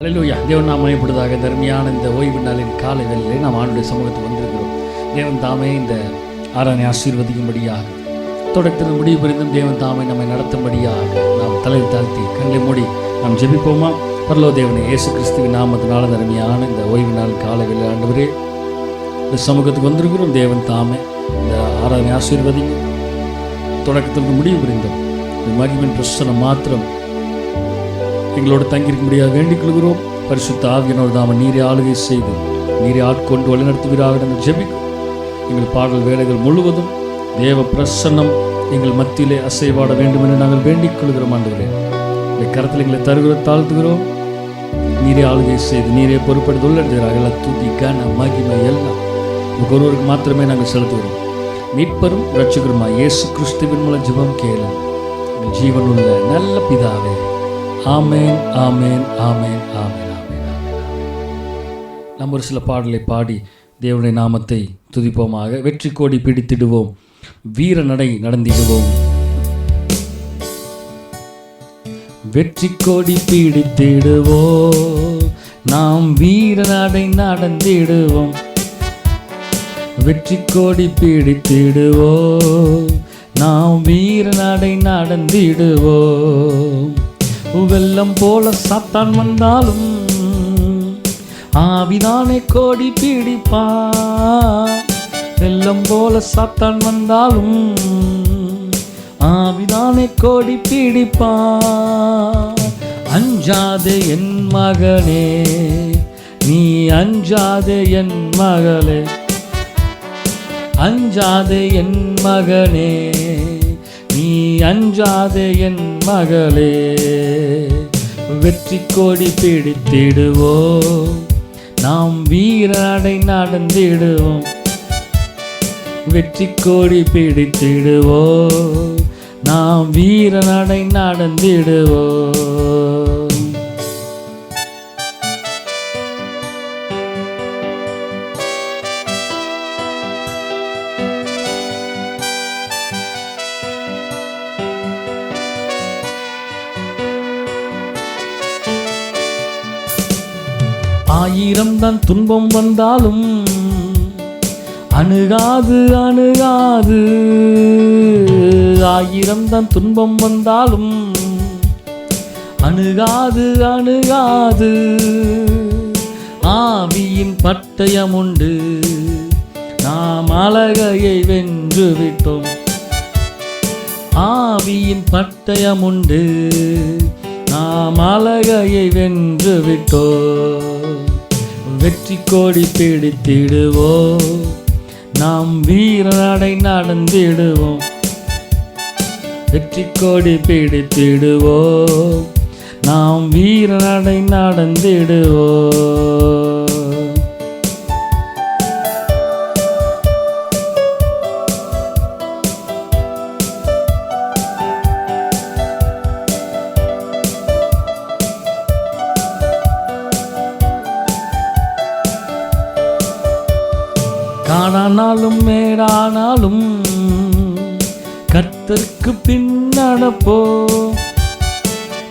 அல்லேலூயா. தேவன் நாம் மகிமைப்படுவதாக. தர்மியான இந்த ஓய்வு நாளின் காலை வேளையிலே நாம் ஆண்டுடைய சமூகத்துக்கு வந்திருக்கிறோம். தேவன் தாமே இந்த ஆராதனை ஆசீர்வதிக்கும்படியாக, தொடக்கத்தில் முடிவு புரிந்தும் தேவன் தாமே நம்மை நடத்தும்படியாக நாம் தலை தாழ்த்தி கண்ணை மூடி நாம் ஜெபிப்போமா? பரலோக தேவனே, இயேசு கிறிஸ்துவின் நாமத்தினால தர்மியான இந்த ஓய்வு நாள் காலை வேளை ஆண்டவரே இந்த சமூகத்துக்கு வந்திருக்கிறோம். தேவன் தாமே இந்த ஆராதனை ஆசீர்வதிங்க. தொடக்கத்திற்கு முடிவு புரிந்தும் இந்த மகிமையின் பிரசனம் மாத்திரம் எங்களோடு தங்கியிருக்கும்படியாக வேண்டிக் கொள்கிறோம். பரிசுத்த ஆவியானவர் தாம நீரை ஆளுகை செய்து நீரை ஆட்கொண்டு வழிநடத்துவீராக நாங்கள் ஜெபிக்கிறோம். எங்கள் பாடல் வேலைகள் முழுவதும் தேவ பிரசன்னம் எங்கள் மத்தியிலே அசைவாட வேண்டும் என்று நாங்கள் வேண்டிக் கொள்கிறோம். ஆண்டவரே, இந்த கரத்தில் எங்களை தருகிறோம், தாழ்த்துகிறோம். நீரை ஆளுகை செய்து நீரை பொறுப்படுத்துள்ள எல்லா தூக்கி கன மகிமை எல்லாம் ஒருவருக்கு மாத்திரமே நாங்கள் செலுத்துகிறோம். மீட்பரும் இரட்சகருமாய் இயேசு கிறிஸ்துவின் மூலம் ஜெபம் கேளும் எங்கள் ஜீவனுள்ள நல்ல பிதாவே. ஆமேன், ஆமேன், ஆமேன், ஆமேன், ஆமேன், ஆமேன். நம்ம ஒரு சில பாடலை பாடி தேவனுடைய நாமத்தை துதிப்போமாக. வெற்றி கோடி பிடித்திடுவோம், வீர நடை நடந்திடுவோம். வெற்றி கோடி பிடித்திடுவோம், நாம் வீர நடை நடந்திடுவோம். வெற்றி கோடி பிடித்திடுவோம், நாம் வீர நடை நடந்திடுவோம். வெள்ளம் போல சாத்தான் வந்தாலும் ஆவிதானே கோடி பிடிப்பான். வெள்ளம் போல சாத்தான் வந்தாலும் ஆவிதானே கோடி பிடிப்பான். அஞ்சாதே என் மகனே, நீ அஞ்சாதே என் மகளே. அஞ்சாதே என் மகனே, நீ அஞ்சாதே என் மகளே. வெற்றி கோடி பிடித்திடுவோம், நாம் வீர நடை நடந்திடுவோம். வெற்றி கோடி பிடித்திடுவோம், நாம் வீர நடை நடந்திடுவோம். ஆயிரம் தான் துன்பம் வந்தாலும் அணுகாது அணுகாது. ஆயிரம் தான் துன்பம் வந்தாலும் அணுகாது அணுகாது. ஆவியின் பட்டயம் உண்டு, நாம் அழகையை வென்று விட்டோம். ஆவியின் பட்டயம் உண்டு, நாம் அழகையை வென்று விட்டோம். வெற்றி கோடி பிடித்திடுவோம், நாம் வீர நடை நடந்திடுவோம். வெற்றி கோடி பிடித்திடுவோம், நாம் வீர நடை நடந்திடுவோம். காடானாலும் மேடானாலும் கர்த்தருக்கு பின் நடப்போம்.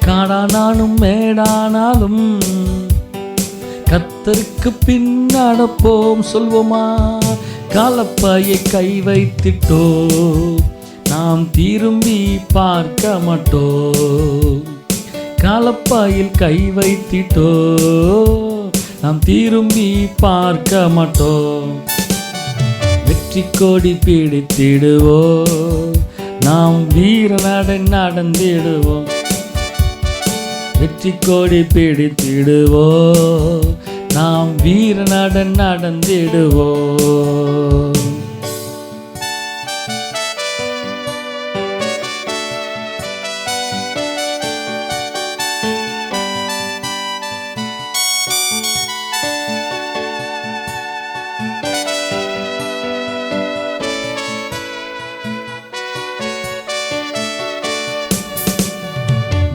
காடானாலும் மேடானாலும் கர்த்தருக்கு பின் நடப்போம். சொல்வோமா? கலப்பையை கை வைத்திட்டோம், நாம் திரும்பி பார்க்க மாட்டோம். கலப்பையில் கை வைத்திட்டோம், நாம் திரும்பி பார்க்க மாட்டோம். வெற்றி கோடி பிடித்திடுவோம், நாம் வீர நடை நடந்திடுவோம். வெற்றி கோடி பிடித்திடுவோம், நாம் வீர நடை நடந்திடுவோம்.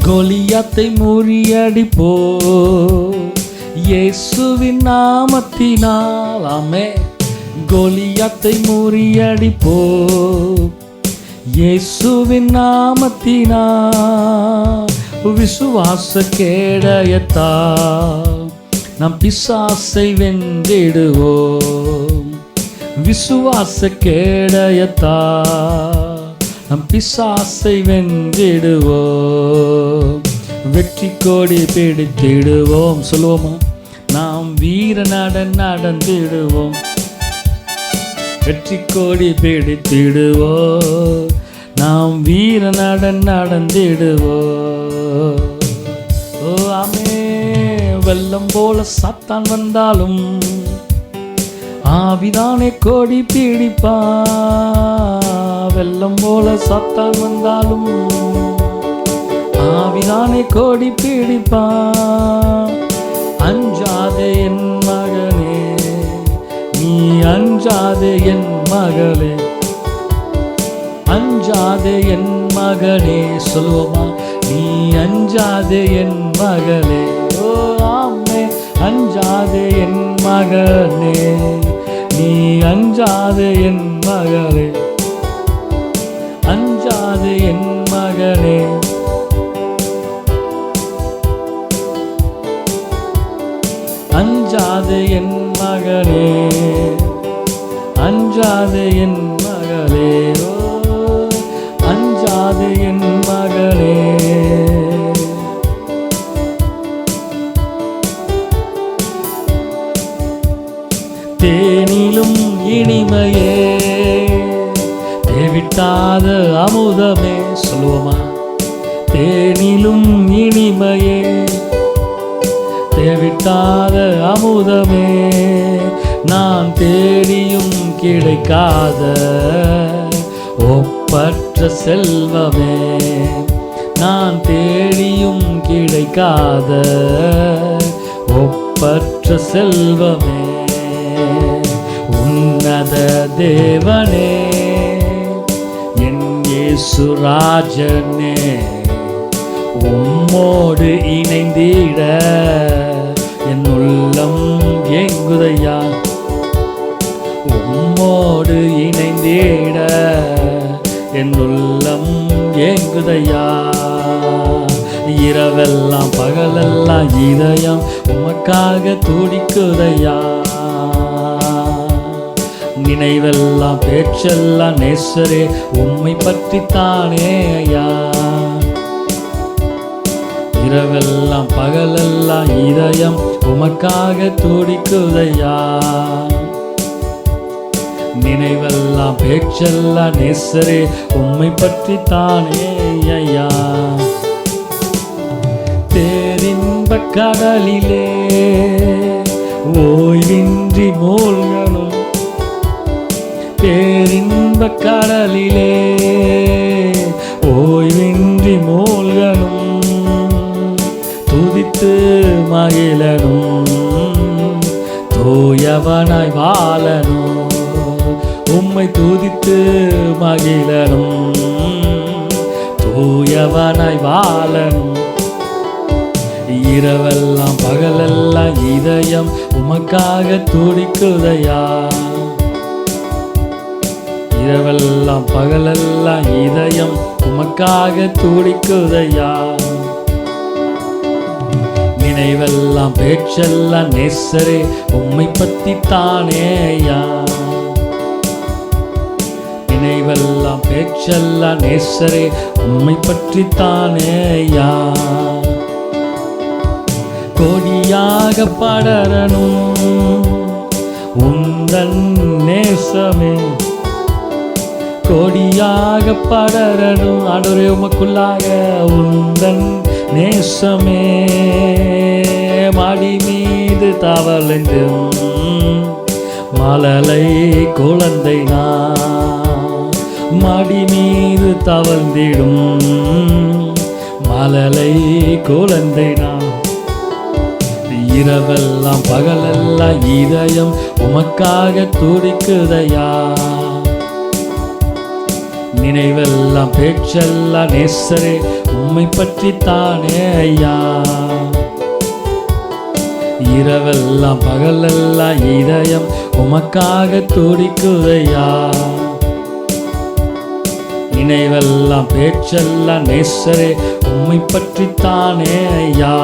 கோலியாத்தை முறியடிப்போ இயேசுவின் நாமத்தினால். ஆமென். கோலியாத்தை முறியடிப்போ இயேசுவின் நாமத்தினால். விசுவாச கேடயத்தா நம் பிசாசை வென்றிடுவோம். விசுவாச கேடயத்தா நம் பிசாசை வென்றிடுவோம். வெற்றி கோடி பிடித்திடுவோம். சொல்லுவோமா? நாம் வீர நடந்திடுவோம். வெற்றி கோடி பிடித்திடுவோம். நாம் வீர நடந்திடுவோம். ஓ ஆமே. வெள்ளம் போல சாத்தான் வந்தாலும் ஆவிதானே கோடி பிடிப்பா. வெள்ளம் போல சாத்தான் வந்தாலும் ஆவிதானே கோடி பிடிப்பா. அஞ்சாதே என் மகனே, நீ அஞ்சாதே என் மகளே, அஞ்சாதே என் மகனே. சொல்லுவோமா? நீ அஞ்சாதே என் மகளே. ஓ ஆமே. அஞ்சாதே என் மகனே, நீ அஞ்சாதே என் மகளே, அஞ்சாதே என் மகனே. அஞ்சாதே என் மகனே, அஞ்சாதே என் மகளே. ஓ அஞ்சாதே என் மகனே. தேனிலும் இனிமையே, தேவிட்டாத அமுதமே. சொல்லுவோமா? தேனிலும் இனிமையே, தேவிட்டாத அமுதமே. நான் தேடியும் கிடைக்காத ஒப்பற்ற செல்வமே. நான் தேடியும் கிடைக்காத ஒப்பற்ற செல்வமே. உன்னத தேவனே, என் இயேசு ராஜனே, உம்மோடு இணைந்திட என் உள்ளம் ஏங்குதையா. உம்மோடு இணைந்திட என் உள்ளம் ஏங்குதையா. இரவெல்லாம் பகலெல்லாம் இதயம் உமக்காக துடிக்குதையா. நினைவெல்லாம் பேச்செல்லாம் நேசரே உம்மை பற்றித்தானே ஐயா. இரவெல்லாம் பகலெல்லாம் இதயம் உமக்காக துடிக்குதையா. நினைவெல்லாம் பேச்செல்லாம் நேசரே உம்மை பற்றித்தானே ஐயா. பேரின்ப கடலிலே ஓய்வின்றி மூழ்கணும். பேரின்ப கடலிலே ஓய்வின்றி மூழ்கணும். துதித்து மகிழனும், தூயவனாய் வாழனும். உம்மை துதித்து மகிழனும், தூயவனாய் வாழனும். இரவெல்லாம் பகலெல்லாம் இதயம் உமக்காக துடிக்குதையா. இரவெல்லாம் பகலெல்லாம் இதயம் உமக்காக துடிக்குதையா. நினைவெல்லாம் பேச்செல்லாம் நேசரே உம்மை பற்றித்தானே ஐயா. நினைவெல்லாம் பேச்செல்லாம் நேசரே உம்மை பற்றித்தானே ஐயா. கொடியாக படரணும் உந்தன் நேசமே. கொடியாக படரணும் ஆண்டவரே உமக்குள்ளாக உந்தன் நேசமே. மாடி மீது தவழ்ந்தும் மழலை குழந்தை நான். மாடி மீது தவழ்ந்திடும் மழலை குழந்தை நான். இரவெல்லாம் பகலெல்லாம் இதயம் உமக்காக துடிக்குதையா. நினைவெல்லாம் பேச்செல்லாம் நேசரே உம்மை பற்றித்தானே ஐயா. இரவெல்லாம் பகலெல்லாம் இதயம் உமக்காக துடிக்குதையா. நினைவெல்லாம் பேச்செல்லாம் நேசரே உம்மை பற்றித்தானே ஐயா.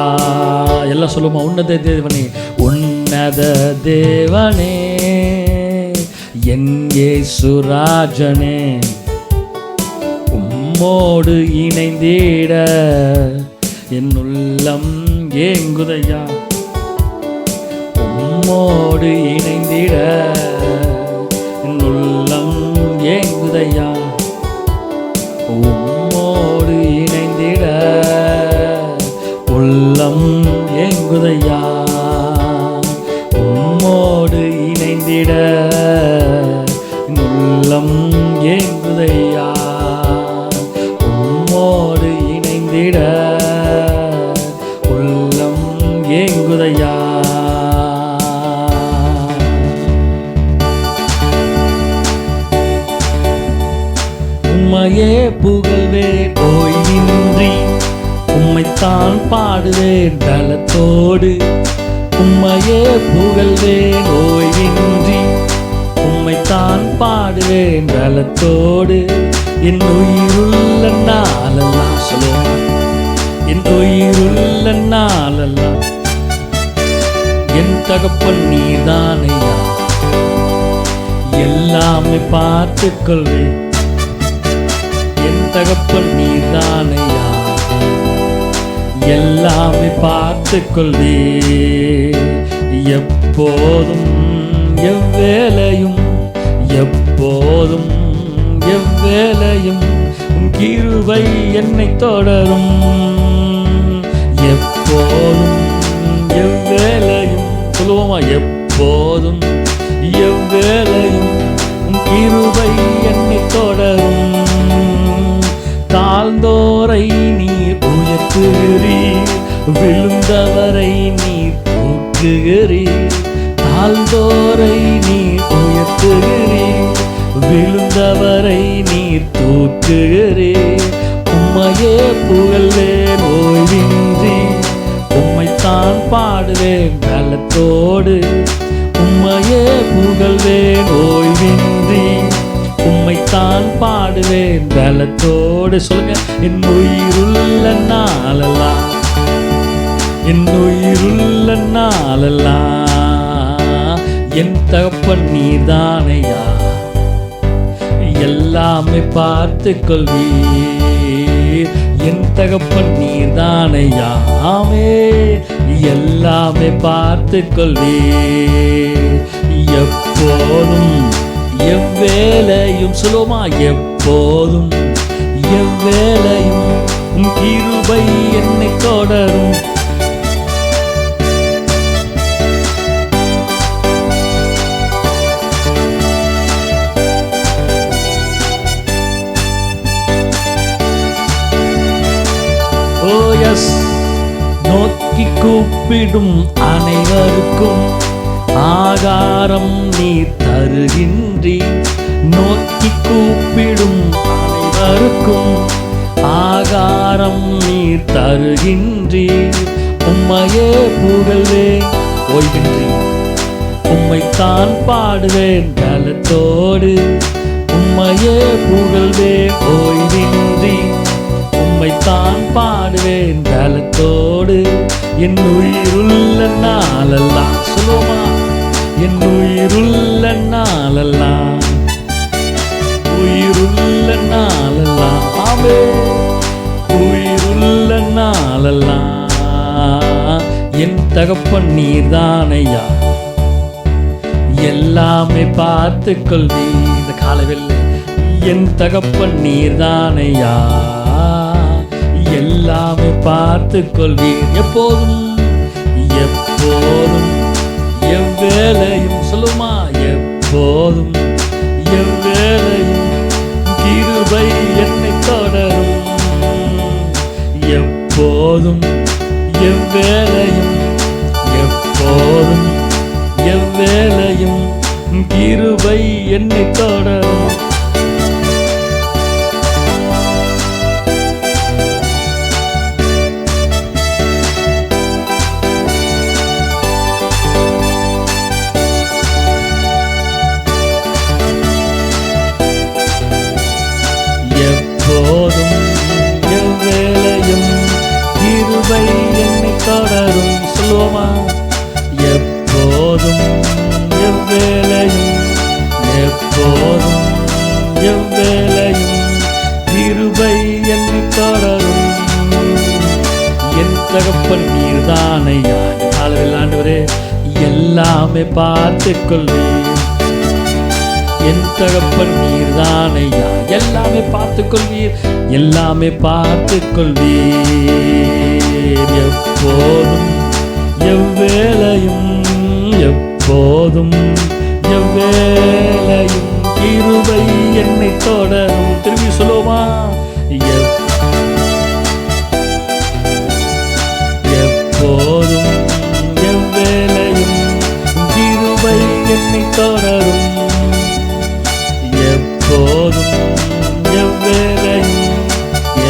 எல்லாம் சொல்லுமா, உன்னத தேவனே, உன்னத தேவனே, என் இயேசுராஜனே, உம்மோடு இணைந்திட என் உள்ளம் ஏங்குதையா. உம்மோடு இணைந்திட என் உள்ளம் ஏங்குதையா. உம்மோடு இணைந்திட உள்ளம் ஏங்குதையா. உம்மோடு இணைந்திட உள்ளம் ஏங்குதையா. உம்மோடு இணைந்திட உள்ளம் ஏங்குதையா. உம்மையே புகழ்வேன் ஓய்வின்றி, உம்மைத்தான் பாடுவேன் பலத்தோடு. உம்மையே புகழ்வேன் ஓய்வின்றி, உம்மைத்தான் பாடுவேன் பலத்தோடு. என் உயிருள்ள நாளெல்லாம் சொல்லுவோம், என் உயிருள்ள நாளெல்லாம் என் தகப்பன் நீதானையா. எல்லாமே பார்த்துக் கொள்வேன், என் தகப்பன் நீதானையா. எல்லாமே பார்த்துக் கொள்வே. எப்போதும் எவ்வேளையும், எப்போதும் எவ்வேளையும் உன் கிருபை என்னை தொடரும். எப்போதும் எவ்வேளையும் சொல்லுவோமா, எப்போதும் எவ்வேளையும் உன் கிருபை என்னை தொடரும். தாழ்ந்தோரை நீர் உயர்த்துகிறீர், விழுந்தவரை நீர் தூக்குகிறீர். தாழ்ந்தோரை நீர் உயர்த்துகிறீர், விழுந்தவரை நீர் தூக்குகிறீர். உம்மையே புகழ்வேன் ஓய்வின்றி, உம்மைத்தான் பாடுவேன் பலத்தோடு. உம்மையே புகழ்வேன் ஓய்வின்றி, உம்மைத்தான் பாடுவேன் பலத்தோடு. சொல்லுங்க, என் உயிருள்ள நாளெல்லாம், என் உயிருள்ள நாளெல்லாம் என் தகப்பன் நீதானையா. எல்லாமே பார்த்துக் கொள்வீர், என் தகப்பன் நீதானையா. ஆமே, எல்லாமே பார்த்துக் கொள்வீர். எப்போதும் எவ்வேளையும் சொல்லுமா, எப்போதும் எவ்வேளையும் உன் கிருபை என்னை தொடரும். ஓ எஸ், நோக்கி கூப்பிடும் அனைவருக்கும் ஆகாரம் நீர் தருகின்றீர். நோக்கி கூப்பிடும் அனைவருக்கும் ஆகாரம் நீர் தருகின்றீர். உம்மையே புகழ்வேன் ஓய்வின்றி, உம்மைத்தான் பாடுவேன் பலத்தோடு. உம்மையே புகழ்வேன் ஓய்வின்றி, உம்மைத்தான் பாடுவேன் பலத்தோடு. என் உயிருள்ள நாளெல்லாம் சொல்லுவோமா, என் உயிருள்ள நாளெல்லாம், உயிருள்ள நாளெல்லாம். ஆமே, உயிருள்ள நாளெல்லாம் என் தகப்பன் நீர்தானையா. எல்லாமே பார்த்துக் கொள்வி. இந்த காலவெல்ல என் தகப்பன் நீர்தானையா. எல்லாமே பார்த்துக் கொள்வீர். எப்போதும் எப்போதும் எவ்வேளையும் சொல்லுமா, எப்போதும் எவ்வேளையும் கிருபை என்னை தொடரும். எப்போதும் எவ்வேளையும், எப்போதும் எவ்வேளையும் கிருபை என்னை தொடரும். எவ்வேளையும் எப்போதும் எவ்வேளையும் கிருபை என்னை தொடரும். என் தகப்பன் நீர்தானையா. ஆண்டவரே, எல்லாமே பார்த்துக் கொள்வீர். என் தகப்பன் நீர்தானையா. எல்லாமே பார்த்துக் கொள்வீர், எல்லாமே பார்த்துக் கொள்வீர். எப்போதும் எவ்வேளையும் எப்போதும் எவ்வேளையும் கிருபை என்னை தொடரும். திரும்பி சொல்லுவோமா? எப்போதும் எவ்வேளையும் கிருபை என்னை தொடரும். எப்போதும் எவ்வேளையும்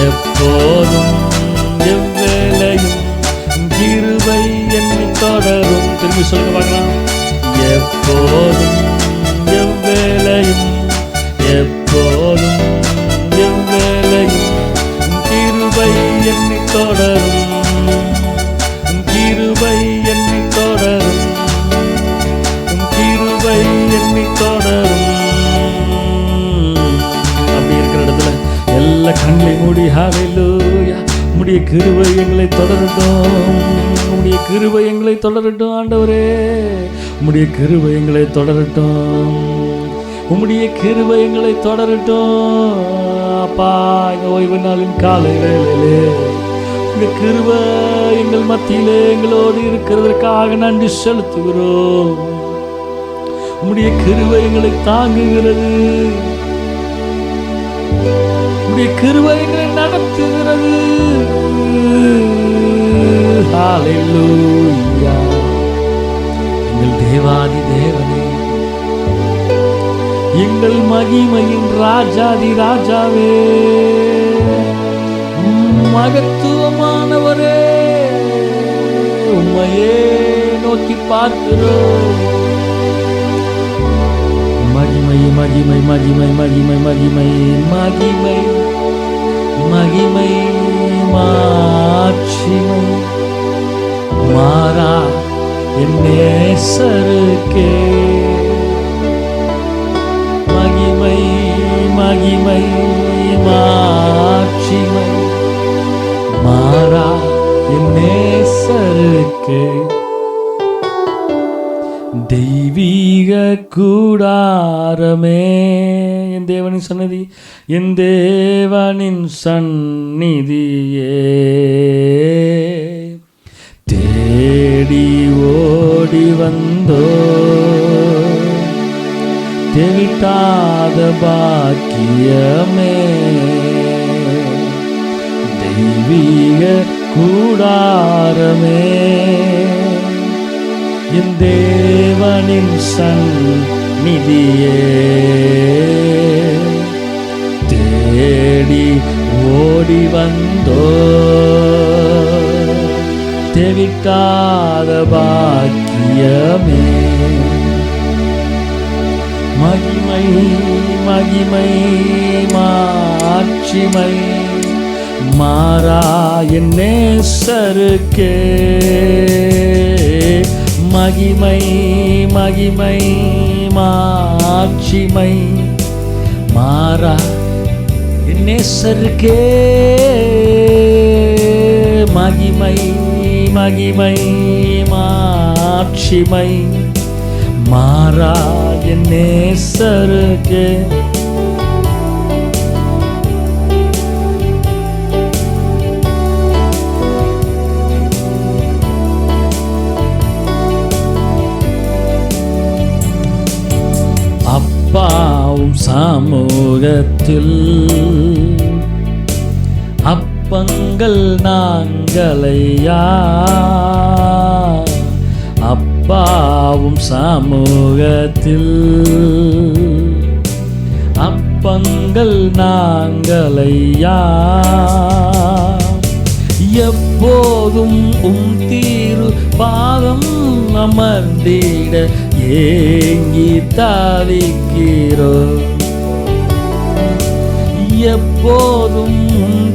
எப்போதும் எவ்வேளையும் கிருபை என்னை தொடரும். திரும்பி சொல்லுங்க பார்க்கலாம். எப்போதும் எவ்வேளையும் எப்போதும் எவ்வேளையும் கிருபை என்னை தொடரும். கிருபை என்னை தொடரும். கிருபை என்னை தொடரும். அப்படி இருக்கிற இடத்துல எல்லா கண்களை மூடி ஹல்லேலூயா. உம்முடைய கிருபை எங்களை தொடரட்டும். உம்முடைய கிருபை எங்களை தொடரட்டும் ஆண்டவரே. உம்முடைய கிருபை எங்களை தொடரட்டும். உம்முடைய கிருபை எங்களை தொடரட்டும் அப்பா. இந்த ஓய்வு நாளின் காலை வேளையிலே உம்முடைய கிருபை எங்கள் மத்தியிலே எங்களோடு இருக்கிறதற்காக நன்றி செலுத்துகிறோம். உம்முடைய கிருபை எங்களை தாங்குகிறது. உம்முடைய கிருபை எங்களை நடத்துகிறது. ஹல்லேலூயா. எங்கள் தேவாதி தேவனே, எங்கள் மகிமையின் ராஜாதி ராஜாவே, மகத்துவமானவரே, உம்மையே நோக்கி பார்க்கிறோம். மகிமை மகிமை மகிமை மகிமை மகிமை மகிமை மகிமை மாட்சிமை மாறா என் நேசருக்கே. மகிமை மகிமை மாட்சிமை மாறா என் நேசருக்கே. தெய்வீக கூடாரமே, என் தேவனின் சந்நிதி, என் தேவனின் சந்நிதியே, தேடி ஓடி வந்தோ தெவிட்டாத பாக்கியமே. தெய்வீக கூடாரமே, என் தேவனின் சந்நிதியே, தேடி ஓடி வந்தோ தெவிட்டாத பாக்கியமே. மகிமை மகிமை மாட்சிமை மாறா என் நேசருக்கே. மகிமை மகிமை மாட்சிமை மாறா என் நேசருக்கே. மகிமை மகிமை மாட்சிமை மாறா என் நேசருக்கே. அப்பாவும் சமூகத்தில் அப்பங்கள் நாங்களையா. அப்பாவும் சமூகத்தில் அப்பங்கள் நாங்களையா. எப்போதும் தீரு பாதம் அமர்ந்திட ஏங்கி தவிக்கிறோம். எப்போதும்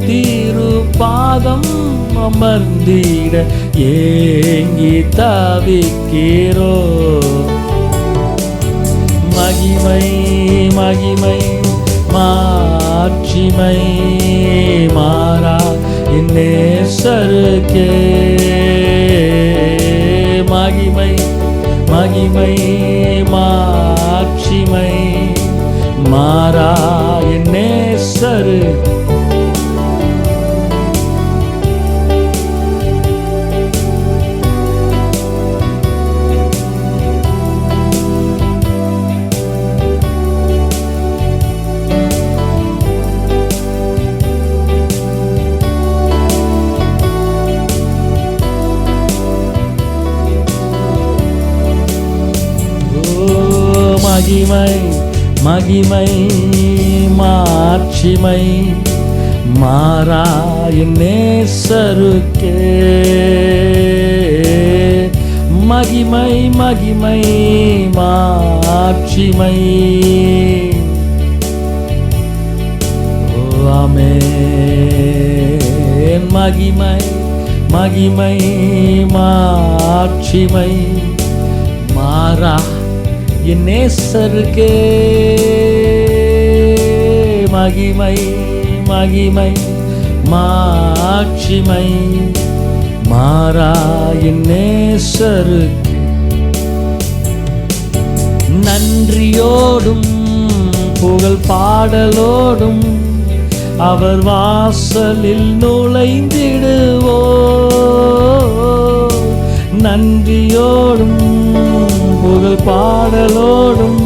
தீரு பாதம் அமர்ந்திட ஏங்கி தவிக்கிறோம். மகிமை மகிமை மாட்சிமை மாறா நேசருக்கே. மகிமை மகிமை மாட்சிமை மாறா நேசரு. மகிமை மகிமை மாட்சிமை மாறா நேசருக்கே. மகிமை மகிமை மாட்சிமை. ஆமென். மகிமை மகிமை மாட்சிமை மாறா நேசருக்கே. மகிமை மகிமை மாட்சிமை மாறா நேசருக்கே. நன்றியோடும் புகழ் பாடலோடும் அவர் வாசலில் நுழைந்திடுவோ. நன்றியோடும் புகழ் பாடலோடும்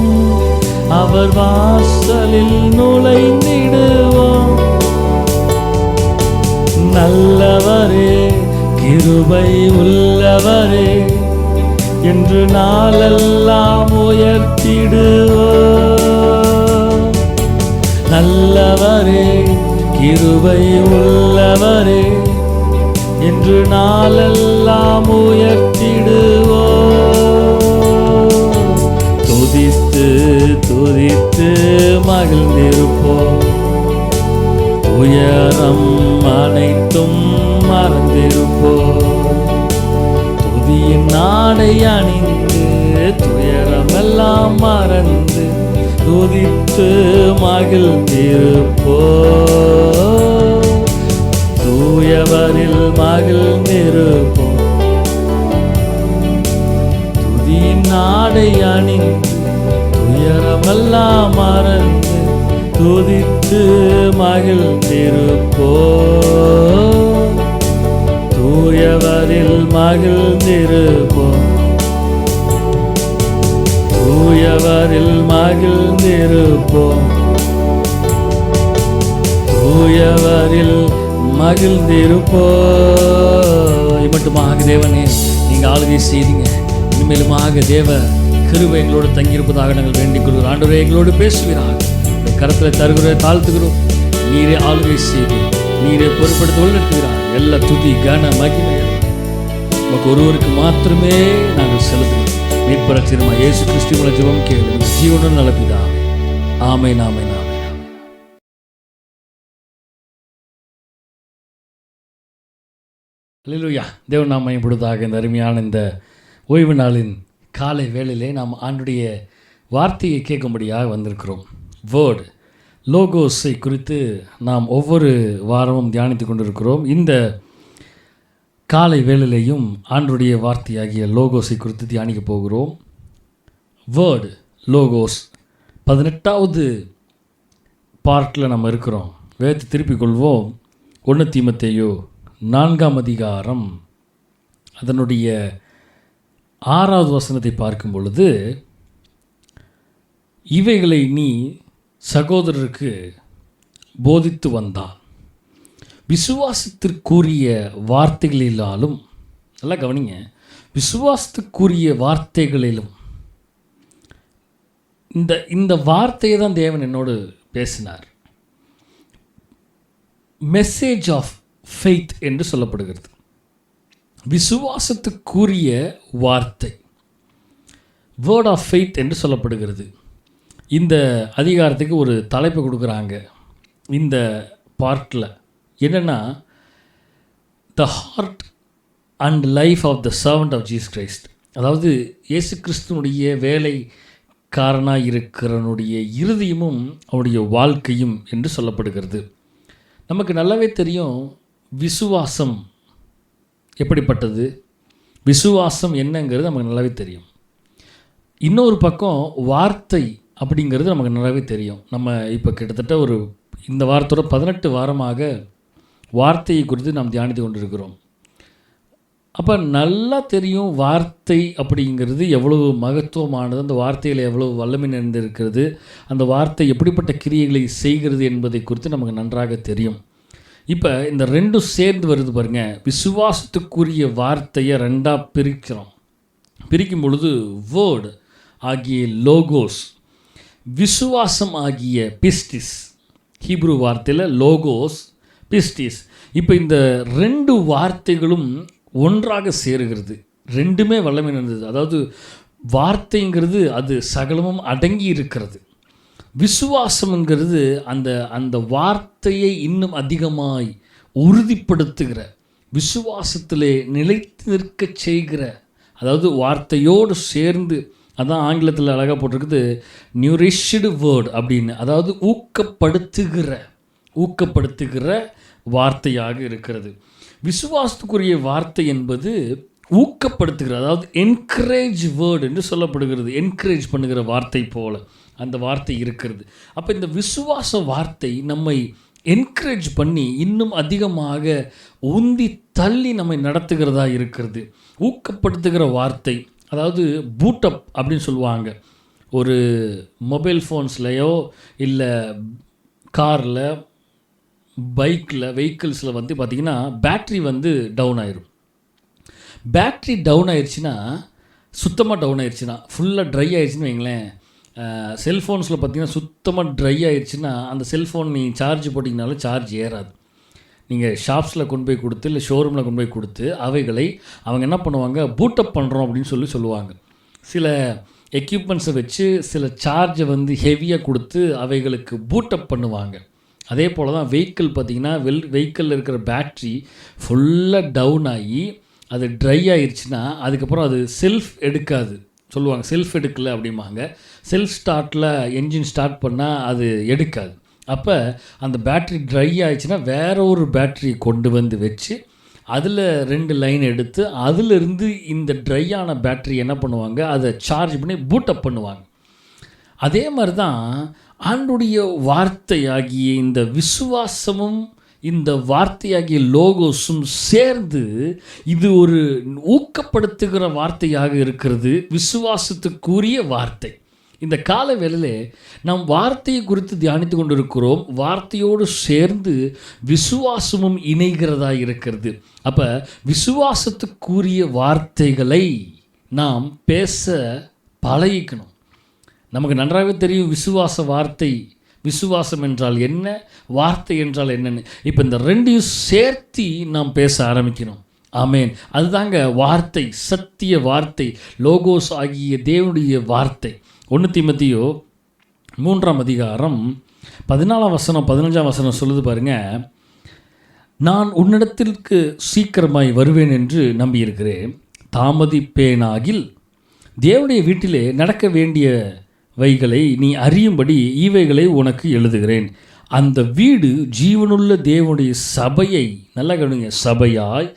அவர் வாசலில் நுழைந்திடுவோம். நல்லவரே கிருபை உள்ளவரே என்று நாளெல்லாம் உயர்த்திடுவோம். நல்லவரே கிருபை உள்ளவரே என்று நாளெல்லாம் உயர்த்திடுவோம். துதித்து துதித்து மகிழ்ந்திருப்போம். உயரம் அனைத்தும் மறந்திருப்போம். துதியின் நாடை அணிந்து துயரமெல்லாம் மறந்து துதித்து மகிழ்ந்திருப்போம். தூயவரில் மகிழ்ந்திருப்போம். துதியின் நாடை அணிந்து துயரமெல்லாம் மறந்து துதித்து மகிழ்ந்திருப்போம். தூயவரில் மகிழ்ந்திருப்போம். தூயவரில் மகிழ்ந்திருப்போம். தூயவரில் மகிழ்ந்திருப்போம். மட்டுமாக தேவனே நீங்க ஆளுகை செய்தீங்க. இனிமேலுமாக தேவ கிருபை எங்களோடு தங்கியிருப்பதாக நாங்கள் வேண்டிக் கொள்கிறோம். ஆண்டவரே எங்களோடு பேசுவீராக. கரத்தில் தருகிற தாழ்த்துகிறோம். நீரே ஆளுகை செய்து நீரே பொறுப்படுத்த உள்ளிட்டுகிறார். எல்லா துதி கன மகிமை நமக்கு ஒருவருக்கு மாத்திரமே நாங்கள் செலுத்துகிறோம். மீட்பரட்சியமா இயேசு கிறிஸ்துவின் ஜெபம் கேளு. ஜீவனுடன் நலப்பிதாவே. ஆமென் ஆமென் ஆமென். அல்லேலூயா. தேவன் நாம இப்பொழுதாக இந்த அருமையான இந்த ஓய்வு நாளின் காலை வேளையிலே நாம் ஆண்டுடைய வார்த்தையை கேட்கும்படியாக வந்திருக்கிறோம். வேர்டு லோகோஸை குறித்து நாம் ஒவ்வொரு வாரமும் தியானித்து கொண்டிருக்கிறோம். இந்த காலை வேளையிலையும் ஆண்டுடைய வார்த்தையாகிய லோகோஸை குறித்து தியானிக்க போகிறோம். வேர்டு லோகோஸ் 18வது பார்ட்டில் நம்ம இருக்கிறோம். வேதத்தை திருப்பிக் கொள்வோம். 1 தீமோத்தேயு 4ஆம் அதிகாரம் அதனுடைய 6வது வசனத்தை பார்க்கும் பொழுது, இவைகளை நீ சகோதரருக்கு போதித்து வந்தான் விசுவாசத்திற்குரிய வார்த்தைகளிலாலும். நல்லா கவனிங்க, விசுவாசத்துக்குரிய வார்த்தைகளிலும். இந்த வார்த்தையை தான் தேவன் என்னோடு பேசினார். மெசேஜ் ஆஃப் ஃபெய்த் என்று சொல்லப்படுகிறது. விசுவாசத்துக்குரிய வார்த்தை, வேர்ட் ஆஃப் ஃபெய்த் என்று சொல்லப்படுகிறது. இந்த அதிகாரத்துக்கு ஒரு தலைப்பு கொடுக்குறாங்க இந்த பார்ட்டில். என்னென்னா, the heart and life of the servant of Jesus Christ. அதாவது இயேசு கிறிஸ்துனுடைய வேலை ஊழியக்காரனாய் இருக்கிறவனுடைய இருதயமும் அவனுடைய வாழ்க்கையும் என்று சொல்லப்படுகிறது. நமக்கு நல்லாவே தெரியும் விசுவாசம் எப்படிப்பட்டது, விசுவாசம் என்னங்கிறது நமக்கு நல்லாவே தெரியும். இன்னொரு பக்கம் வார்த்தை அப்படிங்கிறது நமக்கு நல்லாவே தெரியும். நம்ம இப்போ கிட்டத்தட்ட இந்த வாரத்தோட 18 வாரமாக வார்த்தையை குறித்து நாம் தியானித்து கொண்டிருக்கிறோம். அப்போ நல்லா தெரியும் வார்த்தை அப்படிங்கிறது எவ்வளவு மகத்துவமானது, அந்த வார்த்தையில் எவ்வளவு வல்லமை நிறைந்திருக்கிறது, அந்த வார்த்தை எப்படிப்பட்ட கிரியைகளை செய்கிறது என்பதை குறித்து நமக்கு நன்றாக தெரியும். இப்போ இந்த ரெண்டும் சேர்ந்து வருது பாருங்கள். விசுவாசத்துக்குரிய வார்த்தையை ரெண்டாக பிரிக்கும் பொழுது வேர்டு ஆகிய லோகோஸ், விசுவாசம் ஆகிய பிஸ்டிஸ், ஹீப்ரு வார்த்தையில் லோகோஸ் பிஸ்டிஸ். இப்போ இந்த ரெண்டு வார்த்தைகளும் ஒன்றாக சேருகிறது. ரெண்டுமே வல்லமை நிறைந்தது. அதாவது வார்த்தைங்கிறது அது சகலமும் அடங்கி இருக்கிறது. விசுவாசம்ங்கிறது அந்த வார்த்தையை இன்னும் அதிகமாய் உறுதிப்படுத்துகிற, விசுவாசத்திலே நிலைத்து நிற்க செய்கிற, அதாவது வார்த்தையோடு சேர்ந்து, அதான் ஆங்கிலத்தில் அழகாக போட்டிருக்குது நியூரிஷ்டு வேர்ட் அப்படின்னு, அதாவது ஊக்கப்படுத்துகிற வார்த்தையாக இருக்கிறது. விசுவாசத்துக்குரிய வார்த்தை என்பது ஊக்கப்படுத்துகிற, அதாவது என்கரேஜ் வேர்டு என்று சொல்லப்படுகிறது. என்கரேஜ் பண்ணுகிற வார்த்தை போல அந்த வார்த்தை இருக்கிறது. அப்போ இந்த விசுவாச வார்த்தை நம்மை என்கரேஜ் பண்ணி இன்னும் அதிகமாக உந்தி தள்ளி நம்மை நடத்துகிறதா இருக்கிறது. ஊக்கப்படுத்துகிற வார்த்தை, அதாவது பூட்டப் அப்படின்னு சொல்லுவாங்க. ஒரு மொபைல் ஃபோன்ஸ்லையோ இல்லை காரில், பைக்கில், வெஹிக்கிள்ஸில் பார்த்திங்கன்னா பேட்ரி டவுன் ஆயிரும். பேட்ரி டவுன் ஆயிடுச்சுன்னா, சுத்தமாக டவுன் ஆயிடுச்சுன்னா, ஃபுல்லாக ட்ரை ஆயிடுச்சுன்னு வைங்களேன். செல்ஃபோன்ஸில் பார்த்திங்கன்னா சுத்தமாக ட்ரை ஆயிடுச்சுன்னா அந்த செல்ஃபோன் நீங்கள் சார்ஜ் போட்டிங்கனாலும் சார்ஜ் ஏறாது. நீங்கள் ஷாப்ஸில் கொண்டு போய் கொடுத்து இல்லை ஷோரூமில் கொண்டு போய் கொடுத்து அவைகளை அவங்க என்ன பண்ணுவாங்க, பூட்டப் பண்ணுறோம் அப்படின்னு சொல்லுவாங்க. சில எக்யூப்மெண்ட்ஸை வச்சு சில சார்ஜை ஹெவியாக கொடுத்து அவைகளுக்கு பூட்டப் பண்ணுவாங்க. அதே போல் தான் வெஹிக்கிள் பார்த்திங்கன்னா, வெஹிக்கிளில் இருக்கிற பேட்ரி ஃபுல்லாக டவுன் ஆகி அது ட்ரை ஆயிடுச்சுன்னா அதுக்கப்புறம் அது செல்ஃப் எடுக்காது சொல்லுவாங்க. செல்ஃப் எடுக்கலை அப்படிம்பாங்க. செல்ஃப் ஸ்டார்ட்டில் என்ஜின் ஸ்டார்ட் பண்ணால் அது எடுக்காது. அப்போ அந்த பேட்ரி ட்ரை ஆயிடுச்சுன்னா வேறு ஒரு பேட்ரி கொண்டு வச்சு அதில் 2 லைன் எடுத்து அதிலிருந்து இந்த ட்ரையான பேட்ரி என்ன பண்ணுவாங்க, அதை சார்ஜ் பண்ணி பூட்டப் பண்ணுவாங்க. அதே மாதிரி தான் ஆண்டுடைய வார்த்தையாகிய இந்த விசுவாசமும் இந்த வார்த்தையாகிய லோகோஸும் சேர்ந்து இது ஒரு ஊக்கப்படுத்துகிற வார்த்தையாக இருக்கிறது, விசுவாசத்துக்குரிய வார்த்தை. இந்த கால வேளையிலே நாம் வார்த்தையை குறித்து தியானித்து கொண்டிருக்கிறோம். வார்த்தையோடு சேர்ந்து விசுவாசமும் இணைகிறதா இருக்கிறது. அப்போ விசுவாசத்துக்குரிய வார்த்தைகளை நாம் பேச பழகிக்கணும். நமக்கு நன்றாக தெரியும் விசுவாச வார்த்தை, விசுவாசம் என்றால் என்ன, வார்த்தை என்றால் என்னன்னு. இப்போ இந்த ரெண்டையும் சேர்த்து நாம் பேச ஆரம்பிக்கணும். ஆமேன். அதுதாங்க வார்த்தை, சத்திய வார்த்தை, லோகோஸ் ஆகிய தேவனுடைய வார்த்தை. 1 தீமோத்தேயு 3ஆம் அதிகாரம் 14ஆம் வசனம் 15ஆம் வசனம் சொல்லுது பாருங்க. நான் உன்னிடத்திற்கு சீக்கிரமாய் வருவேன் என்று நம்பியிருக்கிறேன், தாமதிப்பேனாகில் தேவனுடைய வீட்டிலே நடக்க வேண்டியவைகளை நீ அறியும்படி இவைகளை உனக்கு எழுதுகிறேன். அந்த வீடு ஜீவனுள்ள தேவனுடைய சபையை, நல்லா கவனிங்க, சபையாய்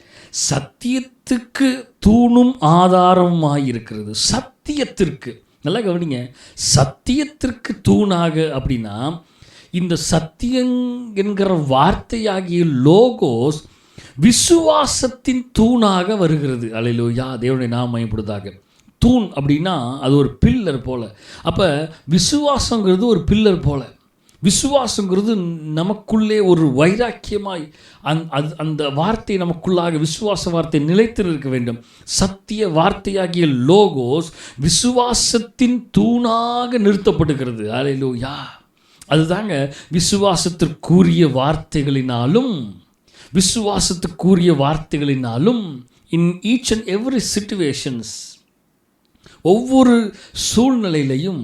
சத்தியத்துக்கு தூணும் ஆதாரமாயிருக்கிறது. சத்தியத்திற்கு, நல்லா கவனிங்க, சத்தியத்திற்கு தூணாக அப்படின்னா இந்த சத்தியம் என்கிற வார்த்தையாகிய லோகோஸ் விசுவாசத்தின் தூணாக வருகிறது. அல்லேலூயா, தேவனுடைய நாமம் மகிமைப்படுவதாக. தூண் அப்படின்னா அது ஒரு பில்லர் போல். அப்போ விசுவாசங்கிறது ஒரு பில்லர் போல். விசுவாசங்கிறது நமக்குள்ளே ஒரு வைராக்கியமாய் அந்த வார்த்தை நமக்குள்ளாக, விசுவாச வார்த்தை நிலைத்து இருக்க வேண்டும். சத்திய வார்த்தையாகிய லோகோஸ் விசுவாசத்தின் தூணாக நிறுத்தப்படுகிறது. அல்லேலூயா, அதுதாங்க விசுவாசத்திற்குரிய வார்த்தைகளினாலும், விசுவாசத்துக்குரிய வார்த்தைகளினாலும் in each and every situations, ஒவ்வொரு சூழ்நிலையிலையும்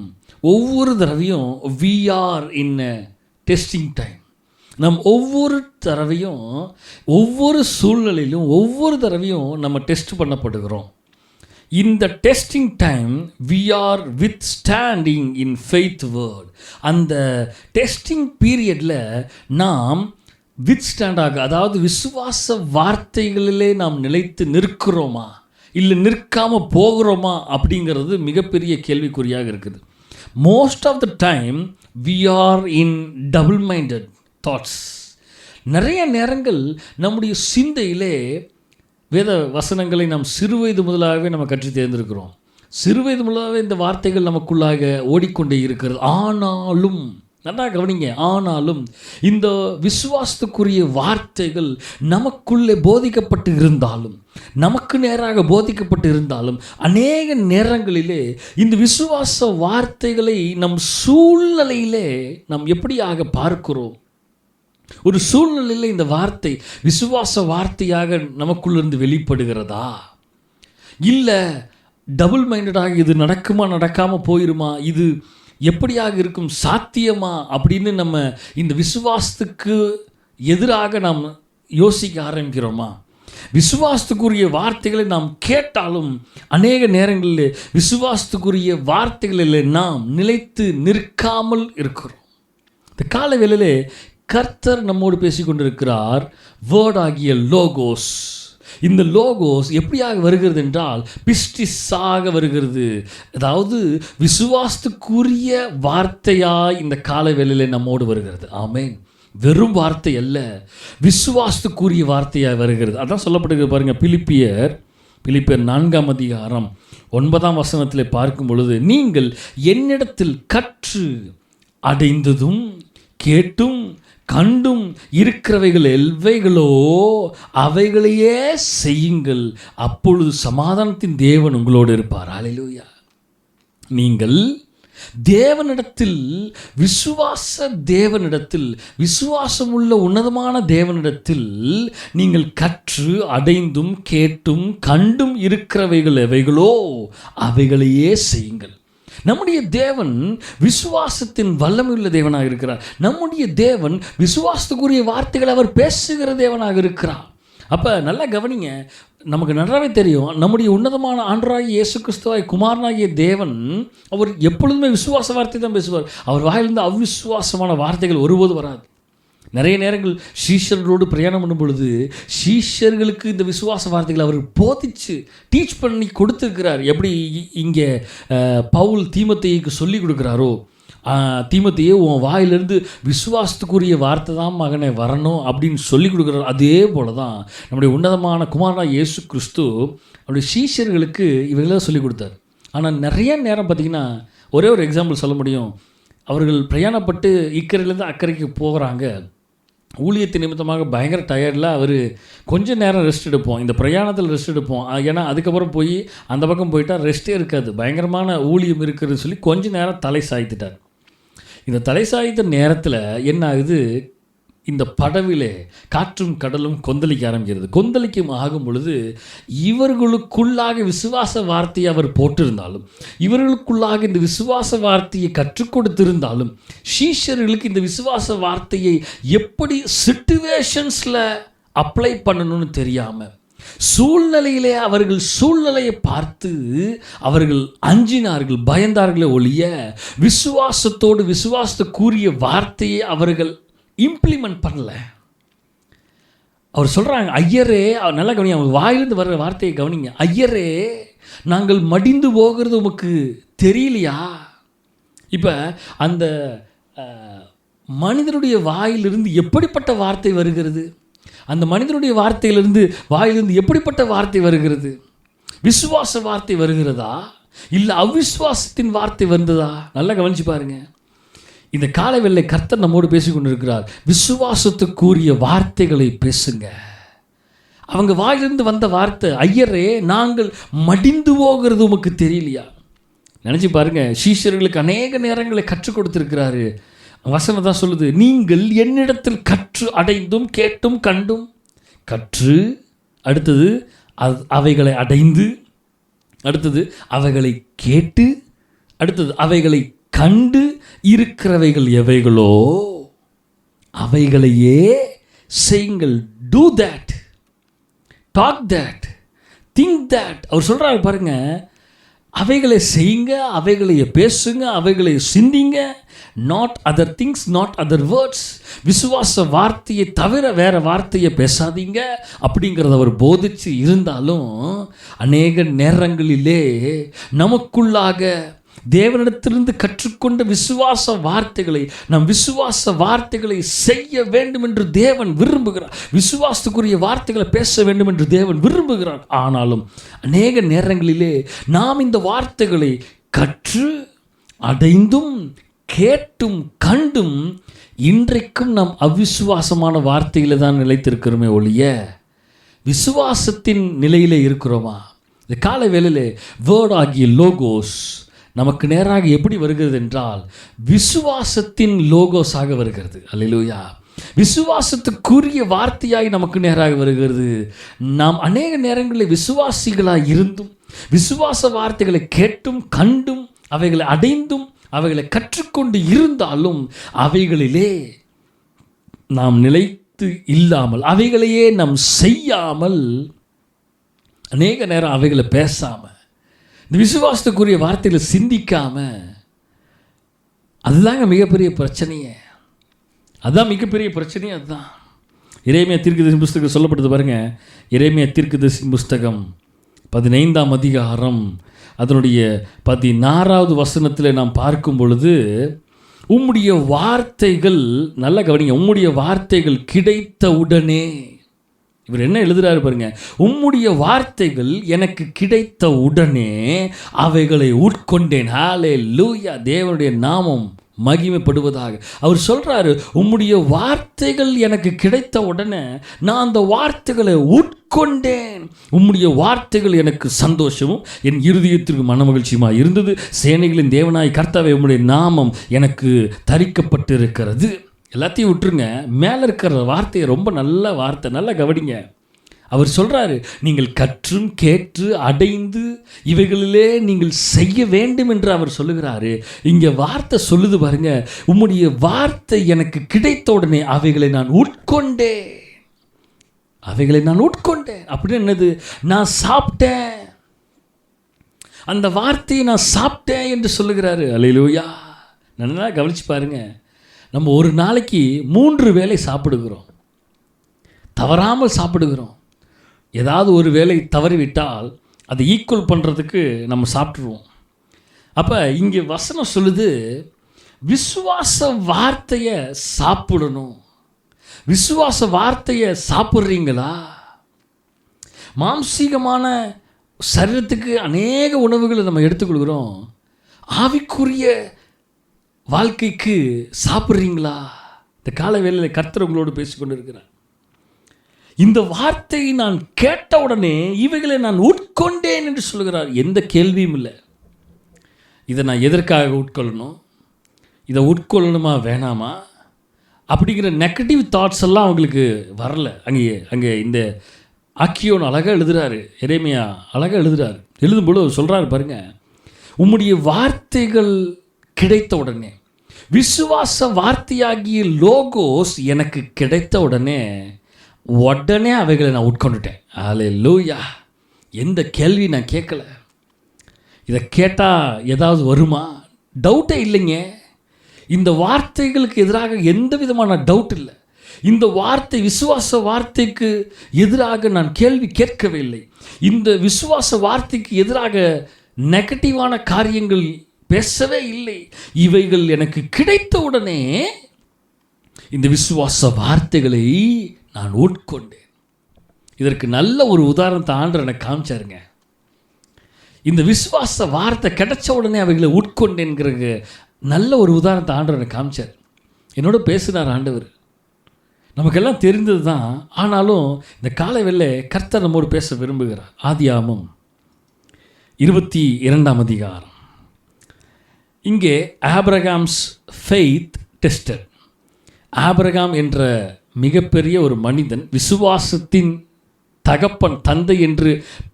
ஒவ்வொரு தடவையும் we are in a testing time. நம் ஒவ்வொரு தடவையும் ஒவ்வொரு சூழ்நிலையிலும் ஒவ்வொரு தடவையும் நம்ம டெஸ்ட் பண்ணப்படுகிறோம். இந்த testing time we are withstanding in faith word. அந்த டெஸ்டிங் பீரியடில் நாம் வித் ஸ்டாண்டாக, அதாவது விசுவாச வார்த்தைகளிலே நாம் நிலைத்து நிற்கிறோமா இல்லை நிற்காமல் போகிறோமா அப்படிங்கிறது மிகப்பெரிய கேள்விக்குறியாக இருக்குது. Most of the time we are in double minded thoughts. நிறைய நேரங்கள் நம்முடைய சிந்தையிலே வேத வசனங்களை நாம் சிறுவயது முதலாகவே நம்ம கற்று தேர்ந்திருக்கிறோம். சிறுவயது முதலாகவே இந்த வார்த்தைகள் நமக்குள்ளாக ஓடிக்கொண்டே இருக்கிறது. ஆனாலும் நல்லா கவனிங்க, ஆனாலும் இந்த விசுவாசத்துக்குரிய வார்த்தைகள் நமக்குள்ளே போதிக்கப்பட்டு இருந்தாலும், நமக்கு நேராக போதிக்கப்பட்டு இருந்தாலும், அநேக நேரங்களிலே இந்த விசுவாச வார்த்தைகளை நம் சூழ்நிலையிலே நாம் எப்படியாக பார்க்கிறோம். ஒரு சூழ்நிலையில் இந்த வார்த்தை விசுவாச வார்த்தையாக நமக்குள்ளிருந்து வெளிப்படுகிறதா, இல்லை டபுள் மைண்டடாக இது நடக்குமா நடக்காமல் போயிருமா, இது எப்படியாக இருக்கும், சாத்தியமா அப்படின்னு நம்ம இந்த விசுவாசத்துக்கு எதிராக நாம் யோசிக்க ஆரம்பிக்கிறோமா? விசுவாசத்துக்குரிய வார்த்தைகளை நாம் கேட்டாலும் அநேக நேரங்களில் விசுவாசத்துக்குரிய வார்த்தைகளில் நாம் நிலைத்து நிற்காமல் இருக்கிறோம். இந்த கால வேளையிலே கர்த்தர் நம்மோடு பேசிக்கொண்டிருக்கிறார். வேர்ட் ஆகிய லோகோஸ். இந்த லோகோஸ் எப்படியாக வருகிறது என்றால் பிஸ்டிஸாக வருகிறது. அதாவது விசுவாசத்துக்குரிய வார்த்தையாய் இந்த கால வேளையிலே நம்மோடு வருகிறது. ஆமென். வெறும் வார்த்தை அல்ல, விசுவாசத்துக்குரிய வார்த்தையாக வருகிறது. அதான் சொல்லப்படுகிறது பாருங்க. பிலிப்பியர் 4ஆம் அதிகாரம் 9ஆம் வசனத்தில் பார்க்கும் பொழுது, நீங்கள் என்னிடத்தில் கற்று அடைந்ததும் கேட்டும் கண்டும் இருக்கிறவைகள் எல்வைகளோ அவைகளையே செய்யுங்கள், அப்பொழுது சமாதானத்தின் தேவன் உங்களோடு இருப்பார். அல்லேலூயா. நீங்கள் தேவனிடத்தில், தேவனிடத்தில், விசுவாசமுள்ள உன்னதமான தேவனிடத்தில் நீங்கள் கற்று அடைந்தும் கேட்டும் கண்டும் இருக்கிறவைகள் எவைகளோ அவைகளையே செய்யுங்கள். நம்முடைய தேவன் விசுவாசத்தின் வல்லமையுள்ள தேவனாக இருக்கிறார். நம்முடைய தேவன் விசுவாசத்துக்குரிய வார்த்தைகளை அவர் பேசுகிற தேவனாக இருக்கிறார். அப்போ நல்லா கவனிங்க, நமக்கு நன்றாவே தெரியும், நம்முடைய உன்னதமான ஆண்டவராகிய இயேசு கிறிஸ்துவாய் குமாரனாகிய தேவன் அவர் எப்பொழுதுமே விசுவாச வார்த்தை தான் பேசுவார். அவர் வாயிலிருந்து அவ்விசுவாசமான வார்த்தைகள் ஒருபோது வராது. நிறைய நேரங்கள் சீஷர்களோடு பிரயாணம் பண்ணும் பொழுது சீஷர்களுக்கு இந்த விசுவாச வார்த்தைகளை அவர் போதிச்சு டீச் பண்ணி கொடுத்துருக்கிறார். எப்படி இங்கே பவுல் தீமோத்தேயுக்கு சொல்லி கொடுக்குறாரோ, தீமோத்தேயே உன் வாயிலிருந்து விசுவாசத்துக்குரிய வார்த்தை தான் மகனே வரணும் அப்படின்னு சொல்லி கொடுக்குறாரு. அதே போல தான் நம்முடைய உன்னதமான குமாரனாகிய இயேசு கிறிஸ்து அவருடைய சீஷர்களுக்கு இவர்களாக சொல்லி கொடுத்தார். ஆனால் நிறைய நேரம் பார்த்திங்கன்னா, ஒரே ஒரு எக்ஸாம்பிள் சொல்ல முடியும். அவர்கள் பிரயாணப்பட்டு இக்கரையிலேருந்து அக்கறைக்கு போகிறாங்க. ஊழியத்தின் நிமித்தமாக பயங்கர டயர்டில் அவர் கொஞ்சம் நேரம் ரெஸ்ட் எடுப்போம், இந்த பிரயாணத்தில் ரெஸ்ட் எடுப்போம். ஏன்னா அதுக்கப்புறம் போய் அந்த பக்கம் போயிட்டால் ரெஸ்ட்டே இருக்காது, பயங்கரமான ஊழியம் இருக்குதுன்னு சொல்லி கொஞ்சம் நேரம் தலை சாய்த்துட்டார். இந்த தலை சாய்த்த நேரத்தில் என்ன ஆகுது, இந்த படவிலே காற்றும் கடலும் கொந்தளிக்க ஆரம்பிக்கிறது. கொந்தளிக்கும் ஆகும் பொழுது இவர்களுக்குள்ளாக விசுவாச வார்த்தையை அவர் போட்டிருந்தாலும், இவர்களுக்குள்ளாக இந்த விசுவாச வார்த்தையை கற்றுக் கொடுத்திருந்தாலும், சீஷர்களுக்கு இந்த விசுவாச வார்த்தையை எப்படி சிச்சுவேஷன்ஸில் அப்ளை பண்ணணும்னு தெரியாமல், சூழ்நிலையிலே அவர்கள் சூழ்நிலையை பார்த்து அவர்கள் அஞ்சினார்கள், பயந்தார்களே ஒழிய விசுவாசத்தோடு விசுவாசத்துக்குரிய வார்த்தையை அவர்கள் இம்ப்ளிமெண்ட் பண்ணல. அவர் சொல்கிறாங்க, ஐயரே, நல்லா கவனிங்க, அவங்க வாயிலிருந்து வர்ற வார்த்தையை கவனிங்க. ஐயரே, நாங்கள் மடிந்து போகிறது உமக்கு தெரியலையா? இப்போ அந்த மனிதனுடைய வாயிலிருந்து எப்படிப்பட்ட வார்த்தை வருகிறது? அந்த மனிதனுடைய வார்த்தையிலிருந்து வாயிலிருந்து எப்படிப்பட்ட வார்த்தை வருகிறது? விசுவாச வார்த்தை வருகிறதா, இல்லை அவ்விசுவாசத்தின் வார்த்தை வந்ததா? நல்லா கவனிச்சு பாருங்க. இந்த காலவேளை கர்த்தர் நம்மோடு பேசிக்கொண்டு இருக்கிறார். விசுவாசத்துக்குரிய வார்த்தைகளை பேசுங்க. அவங்க வாயிலிருந்து வந்த வார்த்தை, ஐயரே, நாங்கள் மடிந்து போகிறது உமக்கு தெரியலையா? நினச்சி பாருங்க, சீஷர்களுக்கு அநேக நேரங்களை கற்றுக் கொடுத்துருக்கிறாரு. வசனம் தான் சொல்லுது, நீங்கள் என்னிடத்தில் கற்று அடைந்தும் கேட்டும் கண்டும். கற்று, அடுத்தது அவைகளை அடைந்து, அடுத்தது அவைகளை கேட்டு, அடுத்தது அவைகளை கண்டு இருக்கிறவைகள் எவைகளோ அவைகளையே செய்யுங்கள். Do that, talk that, think that. அவர் சொல்கிறாரு பாருங்க, அவைகளை செய்யுங்க, அவைகளை பேசுங்க, அவைகளை சிந்திங்க. Not other things, not other words. விசுவாச வார்த்தையை தவிர வேறு வார்த்தையை பேசாதீங்க அப்படிங்கிறத அவர் போதிச்சு இருந்தாலும் அநேக நேரங்களிலே நமக்குள்ளாக தேவனிடத்திலிருந்து கற்றுக்கொண்ட விசுவாச வார்த்தைகளை, நம் விசுவாச வார்த்தைகளை செய்ய வேண்டும் என்று தேவன் விரும்புகிறார். விசுவாசத்துக்குரிய வார்த்தைகளை பேச வேண்டும் என்று தேவன் விரும்புகிறார். ஆனாலும் அநேக நேரங்களிலே நாம் இந்த வார்த்தைகளை கற்று அடைந்தும் கேட்டும் கண்டும் இன்றைக்கும் நாம் அவிசுவாசமான வார்த்தையில் தான் நிலைத்திருக்கிறோமே ஒழிய விசுவாசத்தின் நிலையிலே இருக்கிறோமா? இந்த கால வேளையிலே வேர்ட் ஆகிய லோகோஸ் நமக்கு நேராக எப்படி வருகிறது என்றால் விசுவாசத்தின் லோகோஸாக வருகிறது. அல்லேலூயா. விசுவாசத்துக்குரிய வார்த்தையாய் நமக்கு நேராக வருகிறது. நாம் அநேக நேரங்களில் விசுவாசிகளாய் இருந்தும் விசுவாச வார்த்தைகளை கேட்டும் கண்டும் அவைகளை அடைந்தும் அவைகளை கற்றுக்கொண்டு இருந்தாலும் அவைகளிலே நாம் நிலைத்து இல்லாமல், அவைகளையே நாம் செய்யாமல், அநேக நேரம் அவைகளை பேசாமல், இந்த விசுவாசத்துக்குரிய வார்த்தைகளை சிந்திக்காம, அதுதாங்க மிகப்பெரிய பிரச்சனையே. அதுதான் மிகப்பெரிய பிரச்சனையே. அதுதான் எரேமியா தீர்க்கதரிசி புஸ்தகம் சொல்லப்படுது பாருங்க. எரேமியா தீர்க்கதரிசி புஸ்தகம் 15ஆம் அதிகாரம் அதனுடைய 16வது வசனத்தில் நாம் பார்க்கும் பொழுது, உம்முடைய வார்த்தைகள், நல்ல கவனிங்க, உம்முடைய வார்த்தைகள் கிடைத்த உடனே, இவர் என்ன எழுதுறாரு பாருங்க, உம்முடைய வார்த்தைகள் எனக்கு கிடைத்த உடனே அவைகளை உட்கொண்டேன். ஹல்லேலூயா. தேவனுடைய நாமம் மகிமைப்படுவதாக. அவர் சொல்றாரு, உம்முடைய வார்த்தைகள் எனக்கு கிடைத்த உடனே நான் அந்த வார்த்தைகளை உட்கொண்டேன். உம்முடைய வார்த்தைகள் எனக்கு சந்தோஷமும் என் இருதயத்திற்கு மனமகிழ்ச்சியுமா இருந்தது. சேனைகளின் தேவனாய் கர்த்தாவே, உம்முடைய நாமம் எனக்கு தரிக்கப்பட்டிருக்கிறது. எல்லாத்தையும் விட்டுருங்க, மேலே இருக்கிற வார்த்தையை, ரொம்ப நல்ல வார்த்தை, நல்லா கவனிங்க. அவர் சொல்கிறாரு, நீங்கள் கற்றும் கேட்டு அடைந்து இவைகளிலே நீங்கள் செய்ய வேண்டும் என்று அவர் சொல்லுகிறாரு. இங்கே வார்த்தை சொல்லுது பாருங்க, உம்முடைய வார்த்தை எனக்கு கிடைத்த உடனே அவைகளை நான் உட்கொண்டேன். அவைகளை நான் உட்கொண்டேன் அப்படின்னு என்னது? நான் சாப்பிட்டேன், அந்த வார்த்தையை நான் சாப்பிட்டேன் என்று சொல்லுகிறாரு. அல்லேலூயா. நல்லா கவனிச்சு பாருங்க, நம்ம ஒரு நாளைக்கு 3 வேளை சாப்பிடுகிறோம், தவறாமல் சாப்பிடுகிறோம். ஏதாவது ஒரு வேளை தவறிவிட்டால் அதை ஈக்குவல் பண்ணுறதுக்கு நம்ம சாப்பிட்ருவோம். அப்போ இங்கே வசனம் சொல்லுது, விசுவாச வார்த்தையை சாப்பிடணும். விசுவாச வார்த்தையை சாப்பிட்றீங்களா? மாம்சீகமான சரீரத்துக்கு அநேக உணவுகளை நம்ம எடுத்துக்கொள்கிறோம். ஆவிக்குரிய வாழ்க்கைக்கு சாப்பிட்றீங்களா? இந்த கால வேளையில் கர்த்தர் உங்களோடு பேசிக்கொண்டு இருக்கிறார். இந்த வார்த்தையை நான் கேட்ட உடனே இவைகளை நான் உட்கொண்டேன் என்று சொல்கிறார். எந்த கேள்வியும் இல்லை. இதை நான் எதற்காக உட்கொள்ளணும், இதை உட்கொள்ளணுமா வேணாமா அப்படிங்கிற நெகட்டிவ் தாட்ஸ் எல்லாம் அவங்களுக்கு வரல. அங்கே இந்த ஆக்கியோன் அழகாக எழுதுகிறாரு, எரேமியா அழகாக எழுதுகிறாரு. எழுதும்போது அவர் சொல்கிறாரு பாருங்க, உம்முடைய வார்த்தைகள் கிடைத்த உடனே, விசுவாச வார்த்தையாகிய லோகோஸ் எனக்கு கிடைத்த உடனே அவைகளை நான் உட்கொண்டுட்டேன். அல்லேலூயா. எந்த கேள்வி நான் கேட்கல. இதை கேட்டால் ஏதாவது வருமா? டவுட்டே இல்லைங்க. இந்த வார்த்தைகளுக்கு எதிராக எந்த விதமான டவுட் இல்லை. இந்த வார்த்தை, விசுவாச வார்த்தைக்கு எதிராக நான் கேள்வி கேட்கவே இல்லை. இந்த விசுவாச வார்த்தைக்கு எதிராக நெகட்டிவான காரியங்கள் பேசவே இல்லை. இவைகள் எனக்கு கிடைத்த உடனே இந்த விசுவாச வார்த்தைகளை நான் உட்கொண்டேன். இதற்கு நல்ல ஒரு உதாரணத்தை ஆண்டவர் எனக்கு காமிச்சாருங்க. இந்த விசுவாச வார்த்தை கிடைச்ச உடனே அவைகளை உட்கொண்டேன்கிற நல்ல ஒரு உதாரணத்தை ஆண்டவர் எனக்கு காமிச்சார். என்னோட பேசினார் ஆண்டவர். நமக்கெல்லாம் தெரிந்தது தான், ஆனாலும் இந்த காலை வேளை கர்த்தர் நம்மோடு பேச விரும்புகிறார். ஆதியாகமம் 22ஆம் அதிகாரம். இங்கே ஆபிரகாம்ஸ் ஃபெய்த் டெஸ்டட். ஆபிரகாம் என்ற மிகப்பெரிய ஒரு மனிதன், விசுவாசத்தின் தகப்பன், தந்தை என்று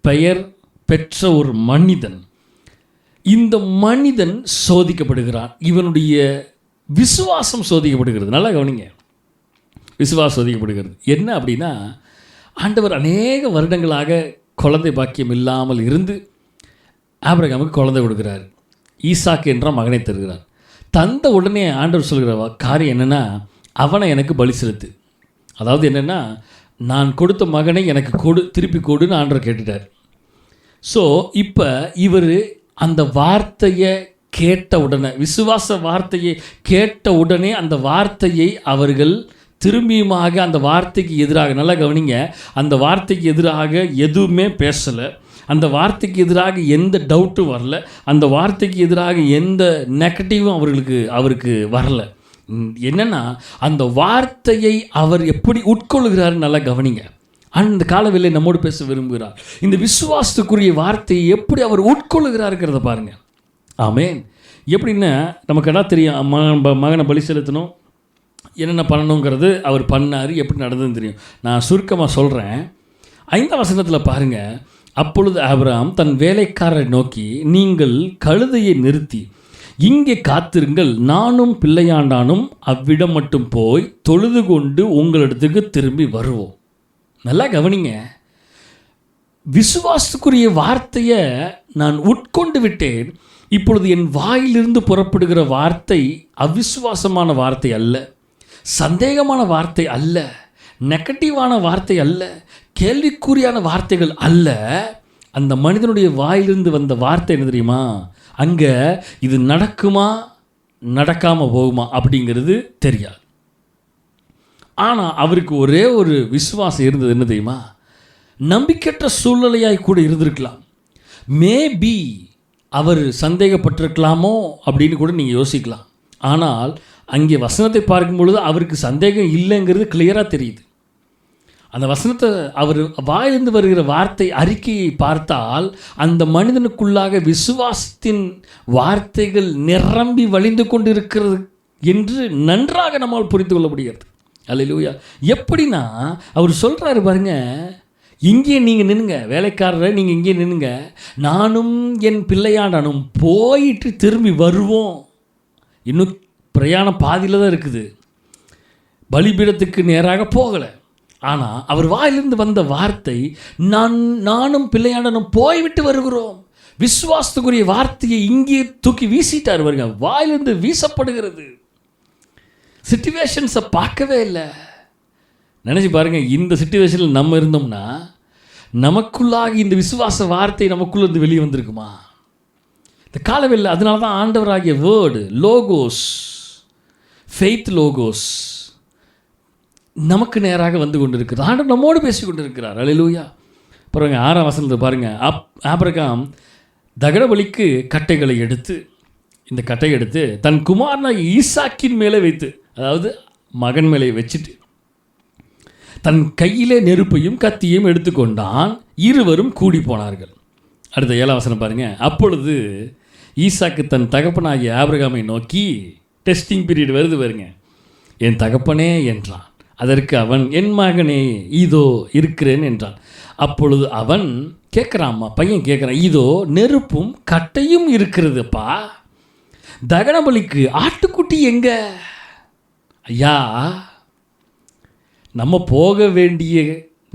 பெயர் பெற்ற ஒரு மனிதன். இந்த மனிதன் சோதிக்கப்படுகிறான். இவனுடைய விசுவாசம் சோதிக்கப்படுகிறது. நல்லா கவனிங்க, விசுவாசம் சோதிக்கப்படுகிறது. என்ன அப்படின்னா, ஆண்டவர் அநேக வருடங்களாக குழந்தை பாக்கியம் இல்லாமல் இருந்து ஆபிரகாமுக்கு குழந்தை கொடுக்குறார். ஈசாக்கு என்ற மகனை தருகிறார். தந்த உடனே ஆண்டவர் சொல்கிற காரியம் என்னென்னா, அவனை எனக்கு பலி செலுத்து. அதாவது என்னென்னா, நான் கொடுத்த மகனை எனக்கு திருப்பி கொடுன்னு ஆண்டவர் கேட்டுட்டார். ஸோ இப்போ இவர் அந்த வார்த்தையை கேட்ட உடனே, விசுவாச வார்த்தையை கேட்ட உடனே அந்த வார்த்தையை அவர்கள் திரும்பியுமாக அந்த வார்த்தைக்கு எதிராக, நல்லா கவனிங்க, அந்த வார்த்தைக்கு எதிராக எதுவுமே பேசலை, அந்த வார்த்தைக்கு எதிராக எந்த டவுட்டும் வரல, அந்த வார்த்தைக்கு எதிராக எந்த நெகட்டிவும் அவருக்கு வரல. என்னென்னா, அந்த வார்த்தையை அவர் எப்படி உட்கொள்கிறாருன்னு நல்லா கவனிங்க. அந்த காலவெளியை நம்மோடு பேச விரும்புகிறார். இந்த விசுவாசத்துக்குரிய வார்த்தையை எப்படி அவர் உட்கொள்கிறாருங்கிறத பாருங்கள். ஆமேன். எப்படின்னா, நமக்கு என்ன தெரியும், மகனை பலி செலுத்தணும், என்னென்ன பண்ணணுங்கிறது அவர் பண்ணார், எப்படி நடந்ததுன்னு தெரியும். நான் சுருக்கமாக சொல்கிறேன். 5ஆம் வசனத்தில் பாருங்கள். அப்பொழுது ஆபிரகாம் தன் வேலைக்காரரை நோக்கி, நீங்கள் கழுதையை நிறுத்தி இங்கே காத்திருங்கள், நானும் பிள்ளையாண்டானும் அவ்விடம் மட்டும் போய் தொழுது கொண்டு உங்களிடத்துக்கு திரும்பி வருவோம். நல்லா கவனிங்க, விசுவாசத்துக்குரிய வார்த்தையை நான் உட்கொண்டு விட்டேன். இப்பொழுது என் வாயிலிருந்து புறப்படுகிற வார்த்தை அவிசுவாசமான வார்த்தை அல்ல, சந்தேகமான வார்த்தை அல்ல, நெகட்டிவான வார்த்தை அல்ல, கேள்விக்குறியான வார்த்தைகள் அல்ல. அந்த மனிதனுடைய வாயிலிருந்து வந்த வார்த்தை என்ன தெரியுமா? அங்கே இது நடக்குமா நடக்காமல் போகுமா அப்படிங்கிறது தெரியாது. ஆனால் அவருக்கு ஒரே ஒரு விசுவாசம் இருந்தது. என்ன தெரியுமா? நம்பிக்கையற்ற சூழ்நிலையாய் கூட இருந்திருக்கலாம். மேபி அவர் சந்தேகப்பட்டிருக்கலாமோ அப்படின்னு கூட நீங்கள் யோசிக்கலாம். ஆனால் அங்கே வசனத்தை பார்க்கும் பொழுது அவருக்கு சந்தேகம் இல்லைங்கிறது கிளியராக தெரியுது. அந்த வசனத்தை, அவர் வாயிலிருந்து வருகிற வார்த்தை அறிக்கையை பார்த்தால் அந்த மனிதனுக்குள்ளாக விசுவாசத்தின் வார்த்தைகள் நிரம்பி வழிந்து கொண்டு இருக்கிறது என்று நன்றாக நம்மால் புரிந்து கொள்ள முடியாது. அல்லேலூயா. எப்படின்னா, அவர் சொல்கிறாரு பாருங்க, இங்கே நீங்கள் நின்னுங்க, வேலைக்காரரை நீங்கள் இங்கே நின்னுங்க, நானும் என் பிள்ளையாண்டானும் போயிட்டு திரும்பி வருவோம். இன்னும் பிரயாணம் பாதியில் தான் இருக்குது, பலிபீடத்துக்கு நேராக போகலை. ஆனால் அவர் வாயிலிருந்து வந்த வார்த்தை, நானும் பிள்ளையாண்டனும் போய்விட்டு வருகிறோம். விசுவாசத்துக்குரிய வார்த்தையை இங்கே தூக்கி வீசிட்டார் வருங்க, வாயிலிருந்து வீசப்படுகிறது. சிச்சுவேஷன்ஸை பார்க்கவே இல்லை. நினச்சி பாருங்கள், இந்த சிச்சுவேஷனில் நம்ம இருந்தோம்னா நமக்குள்ளாக இந்த விசுவாச வார்த்தை நமக்குள்ளேருந்து வெளியே வந்திருக்குமா? இந்த காலவெளியில். அதனால தான் ஆண்டவராகிய வேர்டு, லோகோஸ், ஃபெய்த் லோகோஸ் நமக்கு நேராக வந்து கொண்டு இருக்கிறது. ஆண்டவர் நம்மோடு பேசி கொண்டு இருக்கிறார். அல்லேலூயா. பாருங்க, 6ஆம் வசனத்தை பாருங்கள். ஆபிரகாம் தகனபலிக்கு கட்டைகளை எடுத்து, இந்த கட்டை எடுத்து தன் குமாரனாக ஈசாக்கின் மேலே வைத்து, அதாவது மகன் மேலே வச்சுட்டு தன் கையிலே நெருப்பையும் கத்தியையும் எடுத்துக்கொண்டான். இருவரும் கூடி போனார்கள். அடுத்த 7ஆம் வசனம் பாருங்கள். அப்பொழுது ஈசாக்கு தன் தகப்பனாகிய ஆபிரகாமை நோக்கி, டெஸ்டிங் பீரியட் வருது பாருங்க, என் தகப்பனே என்றான். அதற்கு அவன், என் மகனே இதோ இருக்கிறேன் என்றான். அப்பொழுது அவன் கேட்குறாம்மா, பையன் கேட்குறான், இதோ நெருப்பும் கட்டையும் இருக்கிறதுப்பா, தகனபலிக்கு ஆட்டுக்குட்டி எங்க? ஐயா, நம்ம போக வேண்டிய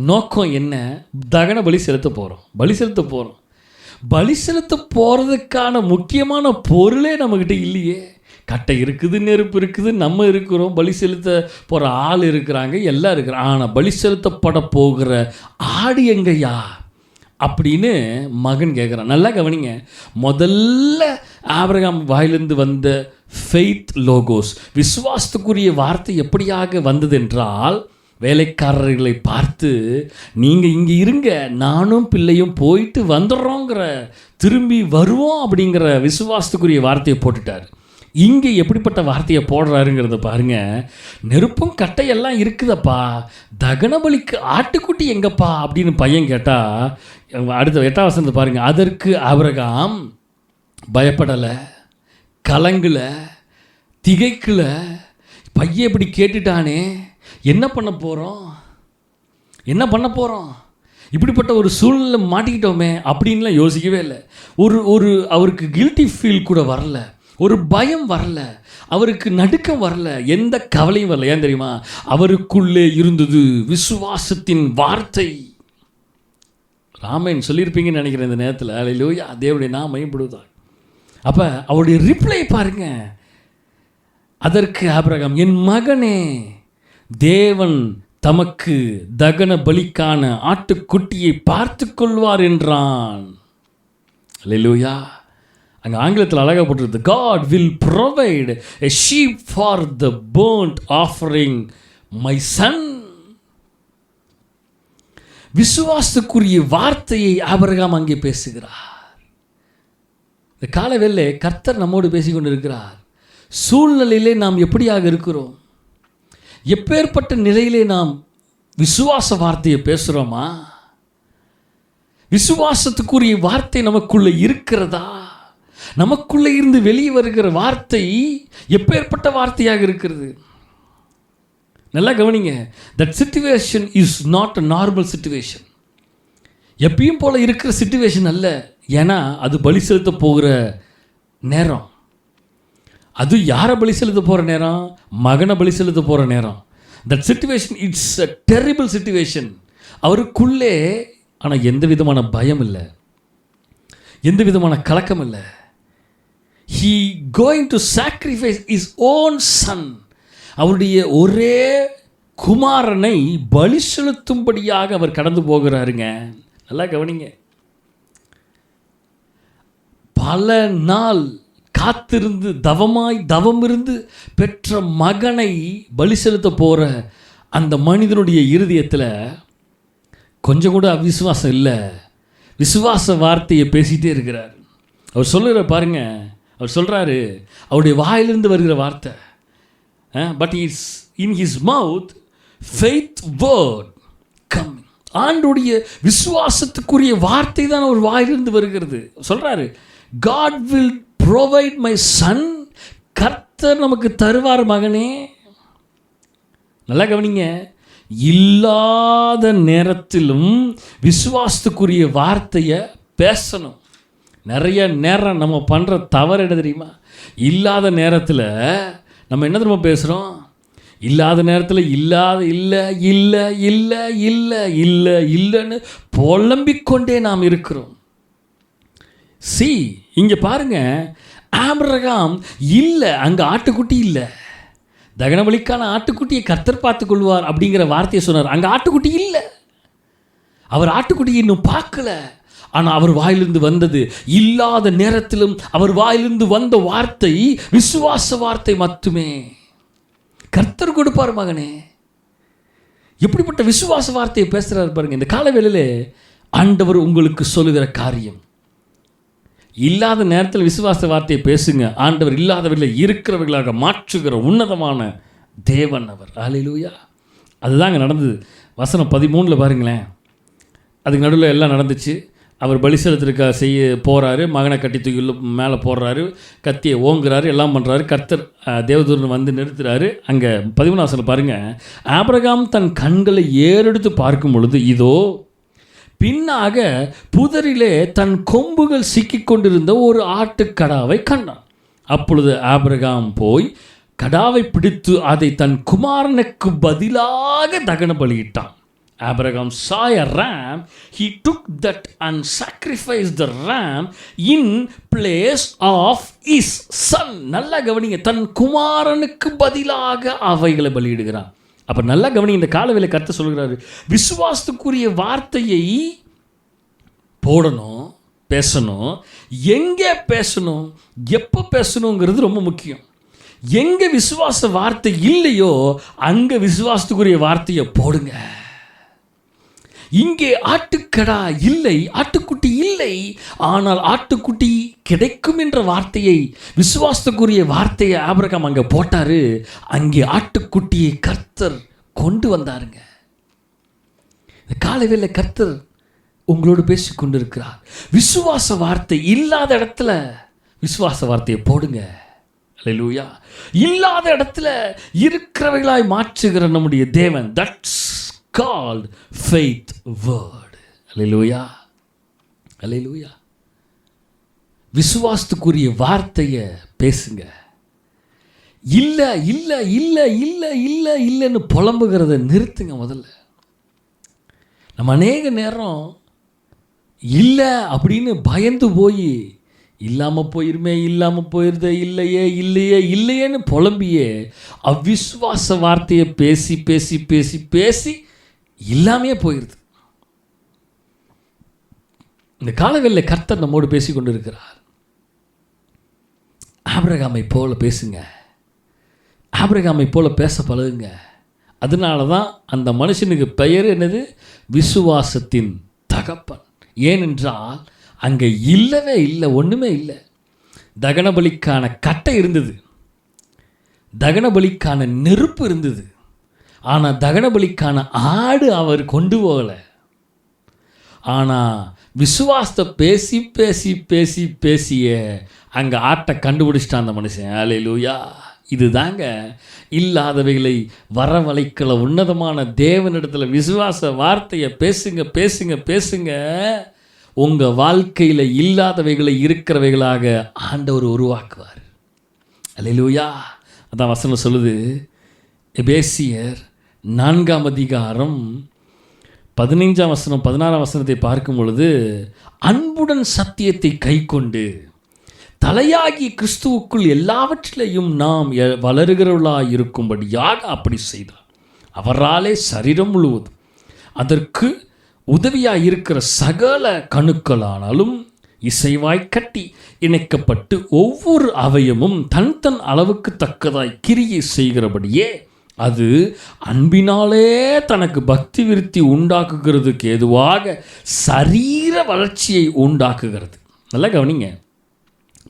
நோக்கம் என்ன? தகன பலி செலுத்த போகிறோம், பலி செலுத்த போகிறதுக்கான முக்கியமான பொருளே நம்மக்கிட்ட இல்லையே. கட்டை இருக்குது, நெருப்பு இருக்குது, நம்ம இருக்கிறோம், பலி செலுத்த போகிற ஆள் இருக்கிறாங்க, எல்லாம் இருக்கிறாங்க. ஆனால் பலி செலுத்தப்பட போகிற ஆடு எங்கய்யா அப்படின்னு மகன் கேட்குறான். நல்லா கவனிங்க, முதல்ல ஆபிரகாம் வாயிலிருந்து வந்த ஃபெய்த் லோகோஸ், விசுவாசத்துக்குரிய வார்த்தை எப்படியாக வந்தது என்றால், வேலைக்காரர்களை பார்த்து, நீங்கள் இங்கே இருங்க, நானும் பிள்ளையும் போயிட்டு வந்துடுறோங்கிற, திரும்பி வருவோம் அப்படிங்கிற விசுவாசத்துக்குரிய வார்த்தையை போட்டுட்டார். இங்கே எப்படிப்பட்ட வார்த்தையை போடுறாருங்கிறத பாருங்கள். நெருப்பும் கட்டையெல்லாம் இருக்குதப்பா, தகனபலிக்கு ஆட்டுக்குட்டி எங்கப்பா அப்படின்னு பையன் கேட்டால், அடுத்த 8ஆம் வசனத்தை பாருங்கள். அதற்கு ஆபிரகாம் பயப்படலை, கலங்கலை, திகைக்கலை. பையன் இப்படி கேட்டுட்டானே, என்ன பண்ண போகிறோம், இப்படிப்பட்ட ஒரு சூழ்நிலை மாட்டிக்கிட்டோமே அப்படின்லாம் யோசிக்கவே இல்லை. ஒரு அவருக்கு கில்ட்டி ஃபீல் கூட வரல, ஒரு பயம் வரல, அவருக்கு நடுக்கம் வரல, எந்த கவலையும் வரல. ஏன் தெரியுமா? அவருக்குள்ளே இருந்தது விசுவாசத்தின் வார்த்தை. ராமன் சொல்லியிருப்பீங்கன்னு நினைக்கிறேன் இந்த நேரத்தில். அல்லேலூயா, தேவனுடைய நாமம் மகிமைப்படுவதாக. அப்போ அவருடைய ரிப்ளை பாருங்க. அதற்கு ஆபிரகாம், என் மகனே, தேவன் தமக்கு தகன பலிக்கான ஆட்டுக்குட்டியை பார்த்து கொள்வார் என்றான். அல்லேலூயா. அங்கே ஆங்கிலத்தில் அழகாக போட்டிருக்கு, God will provide a sheep for the burnt offering, my son. விசுவாசத்துக்குரிய வார்த்தையை ஆபிரகாம் அங்கே பேசுகிறார். இந்த காலவேளை கர்த்தர் நம்மோடு பேசிக்கொண்டு இருக்கிறார். சூழ்நிலையிலே நாம் எப்படியாக இருக்கிறோம், எப்பேற்பட்ட நிலையிலே நாம் விசுவாச வார்த்தையை பேசுகிறோமா? விசுவாசத்துக்குரிய வார்த்தை நமக்குள்ளே இருக்கிறதா? நமக்குள்ளே இருந்து வெளியே வருகிற வார்த்தை எப்பேற்பட்ட வார்த்தையாக இருக்கிறது? நல்லா கவனிங்க. That situation is not a normal situation. எப்பயும் போல் இருக்கிற சிச்சுவேஷன் அல்ல. ஏன்னா அது பலி செலுத்த போகிற நேரம். அது யாரை பலி செலுத்த போகிற நேரம்? மகனை பலி செலுத்த போகிற நேரம். That situation it's a terrible situation. அவருக்குள்ளே ஆனால் எந்த விதமான பயம் இல்லை, எந்த விதமான கலக்கம் இல்லை. He going to sacrifice his own son. அவருடைய ஒரே குமாரனை பலி செலுத்தும்படியாக அவர் கடந்து போகிறாருங்க. நல்லா கவனிங்க. பல நாள் காத்திருந்து தவம் இருந்து பெற்ற மகனை பலி செலுத்த போகிற அந்த மனிதனுடைய இருதயத்தில் கொஞ்சம் கூட அவிசுவாசம் இல்லை. விசுவாச வார்த்தையை பேசிகிட்டே இருக்கிறார். அவர் சொல்லுற பாருங்க, அவர் சொல்கிறாரு, அவருடைய வாயிலிருந்து வருகிற வார்த்தை, but is in his mouth faith word come. ஆண்டுடைய விசுவாசத்துக்குரிய வார்த்தை தான் அவர் வாயிலிருந்து வருகிறது. சொல்கிறாரு, God will provide my son. கர்த்தர் நமக்கு தருவார் மகனே. நல்லா கவனிங்க. இல்லாத நேரத்திலும் விசுவாசத்துக்குரிய வார்த்தையை பேசணும். நிறைய நேரம் நம்ம பண்ணுற தவறு என்ன தெரியுமா? இல்லாத நேரத்தில் நம்ம என்ன தெரியுமா பேசுகிறோம்? இல்லாத நேரத்தில் இல்லைன்னு புலம்பிக்கொண்டே நாம் இருக்கிறோம். இங்கே பாருங்க, ஆபிரகாம் இல்லை, அங்கே ஆட்டுக்குட்டி இல்லை, தகனபலிக்கான ஆட்டுக்குட்டியை கர்த்தர் பார்த்து கொள்வார் அப்படிங்கிற வார்த்தையை சொன்னார். அங்கே ஆட்டுக்குட்டி இல்லை, அவர் ஆட்டுக்குட்டியை இன்னும் பார்க்கல. ஆனால் அவர் வாயிலிருந்து வந்தது, இல்லாத நேரத்திலும் அவர் வாயிலிருந்து வந்த வார்த்தை விசுவாச வார்த்தை மட்டுமே. கர்த்தர் கொடுப்பார் மகனே. எப்படிப்பட்ட விசுவாச வார்த்தையை பேசுகிறார் பாருங்க. இந்த காலவேளையிலே ஆண்டவர் உங்களுக்கு சொல்லுகிற காரியம், இல்லாத நேரத்தில் விசுவாச வார்த்தையை பேசுங்க. ஆண்டவர் இல்லாதவர்களை இருக்கிறவர்களாக மாற்றுகிற உன்னதமான தேவன் அவர். அல்லேலூயா. அதுதான் அங்கே நடந்தது. வசனம் 13 பாருங்களேன். அதுக்கு நடுவில் எல்லாம் நடந்துச்சு. அவர் பலி செலுத்திருக்க போகிறாரு, மகனை கட்டி தூக்கி மேலே போடுறாரு, கத்தியை ஓங்குறாரு, எல்லாம் பண்ணுறாரு. கர்த்தர் தேவதூரன் வந்து நிறுத்துறாரு. அங்கே 13 பாருங்கள். ஆபிரகாம் தன் கண்களை ஏறெடுத்து பார்க்கும் பொழுது இதோ பின்னாக புதரிலே தன் கொம்புகள் சிக்கிக் கொண்டிருந்த ஒரு ஆட்டுக்கடாவை கண்டான். அப்பொழுது ஆபிரகாம் போய் கடாவை பிடித்து அதை தன் குமாரனுக்கு பதிலாக தகன பலியிட்டான். Abraham saw a ram, he took that and sacrificed the ram in place of his son. நல்லா கவனிங்க, தன் குமாரனுக்கு பதிலாக அவைகளை பலியிடுகிறான். அப்போ நல்லா கவனிங்க, இந்த காலவேளை கர்த்தர் சொல்கிறாரு, விசுவாசத்துக்குரிய வார்த்தையை போடணும், பேசணும். எங்கே பேசணும், எப்போ பேசணுங்கிறது ரொம்ப முக்கியம். எங்கே விசுவாச வார்த்தை இல்லையோ அங்கே விசுவாசத்துக்குரிய வார்த்தையை போடுங்க. இங்கே ஆட்டுக்கடா இல்லை, ஆட்டுக்குட்டி இல்லை, ஆனால் ஆட்டுக்குட்டி கிடைக்கும் என்ற வார்த்தையை, விசுவாசத்துக்குரிய வார்த்தையை ஆபிரகாம் அங்கே போட்டார். அங்கே ஆட்டுக்குட்டியை கர்த்தர் கொண்டு வந்தாருங்க. இந்த காலைவேளை கர்த்தர் உங்களோடு பேசி கொண்டு இருக்கிறார். விசுவாச வார்த்தை இல்லாத இடத்துல விசுவாச வார்த்தையை போடுங்க. அல்லேலூயா. இல்லாத இடத்துல இருக்கிறவைகளாய் மாற்றுகிற நம்முடைய தேவன், தட்ஸ் called faith word. அல்லேலூயா, அல்லேலூயா. விசுவாசத்துக்குரிய வார்த்தையை பேசுங்க. இல்லை இல்லை இல்லை இல்லை இல்லை இல்லைன்னு புலம்புகிறத நிறுத்துங்க. முதல்ல நம்ம அநேக நேரம் இல்லை அப்படின்னு பயந்து போய் இல்லாமல் போயிருமே, இல்லாமல் போயிருதே, இல்லையே இல்லையே இல்லையேன்னு புலம்பியே அவிசுவாச வார்த்தையை பேசி பேசி பேசி பேசி இல்லாமையே போயிடுது. இந்த காலங்களில் கர்த்தர் நம்மோடு பேசி கொண்டு இருக்கிறார். ஆபிரகாமை போல பேசுங்க, ஆபிரகாமை போல பேச பழகுங்க. அதனால தான் அந்த மனுஷனுக்கு பெயர் என்னது? விசுவாசத்தின் தகப்பன். ஏனென்றால் அங்கே இல்லவே இல்லை, ஒன்றுமே இல்லை. தகனபலிக்கான கட்டை இருந்தது, தகனபலிக்கான நெருப்பு இருந்தது, ஆனால் தகனபலிக்கான ஆடு அவர் கொண்டு போகலை. ஆனால் விசுவாசத்தை பேசி பேசி பேசி பேசிய அங்கே ஆட்டை கண்டுபிடிச்சிட்டான் அந்த மனுஷன். அல்லேலூயா. இது தாங்க இல்லாதவைகளை வரவழைக்கல உன்னதமான தேவனிடத்தில் விசுவாச வார்த்தையை பேசுங்க பேசுங்க பேசுங்க. உங்கள் வாழ்க்கையில் இல்லாதவைகளை இருக்கிறவைகளாக ஆண்டவர் உருவாக்குவார். அல்லேலூயா. அதான் வசனம் சொல்லுது, எபேசியர் 4 அதிகாரம் 15 வசனம் 16 வசனத்தை பார்க்கும் பொழுது, அன்புடன் சத்தியத்தை கைக்கொண்டு தலையாகி கிறிஸ்துவுக்குள் எல்லாவற்றிலையும் நாம் வளருகிறவர்களாக இருக்கும்படியாக அப்படி செய்தார். அவராலே சரீரம் முழுவதும் அதற்கு உதவியாக இருக்கிற சகல கணுக்களானாலும் இசைவாய் கட்டி இணைக்கப்பட்டு ஒவ்வொரு அவயமும் தன் தன் அளவுக்கு தக்கதாய் கிரியை செய்கிறபடியே அது அன்பினாலே தனக்கு பக்தி விருத்தி உண்டாக்குகிறதுக்கு ஏதுவாக சரீர வளர்ச்சியை உண்டாக்குகிறது. நல்லா கவனிங்க.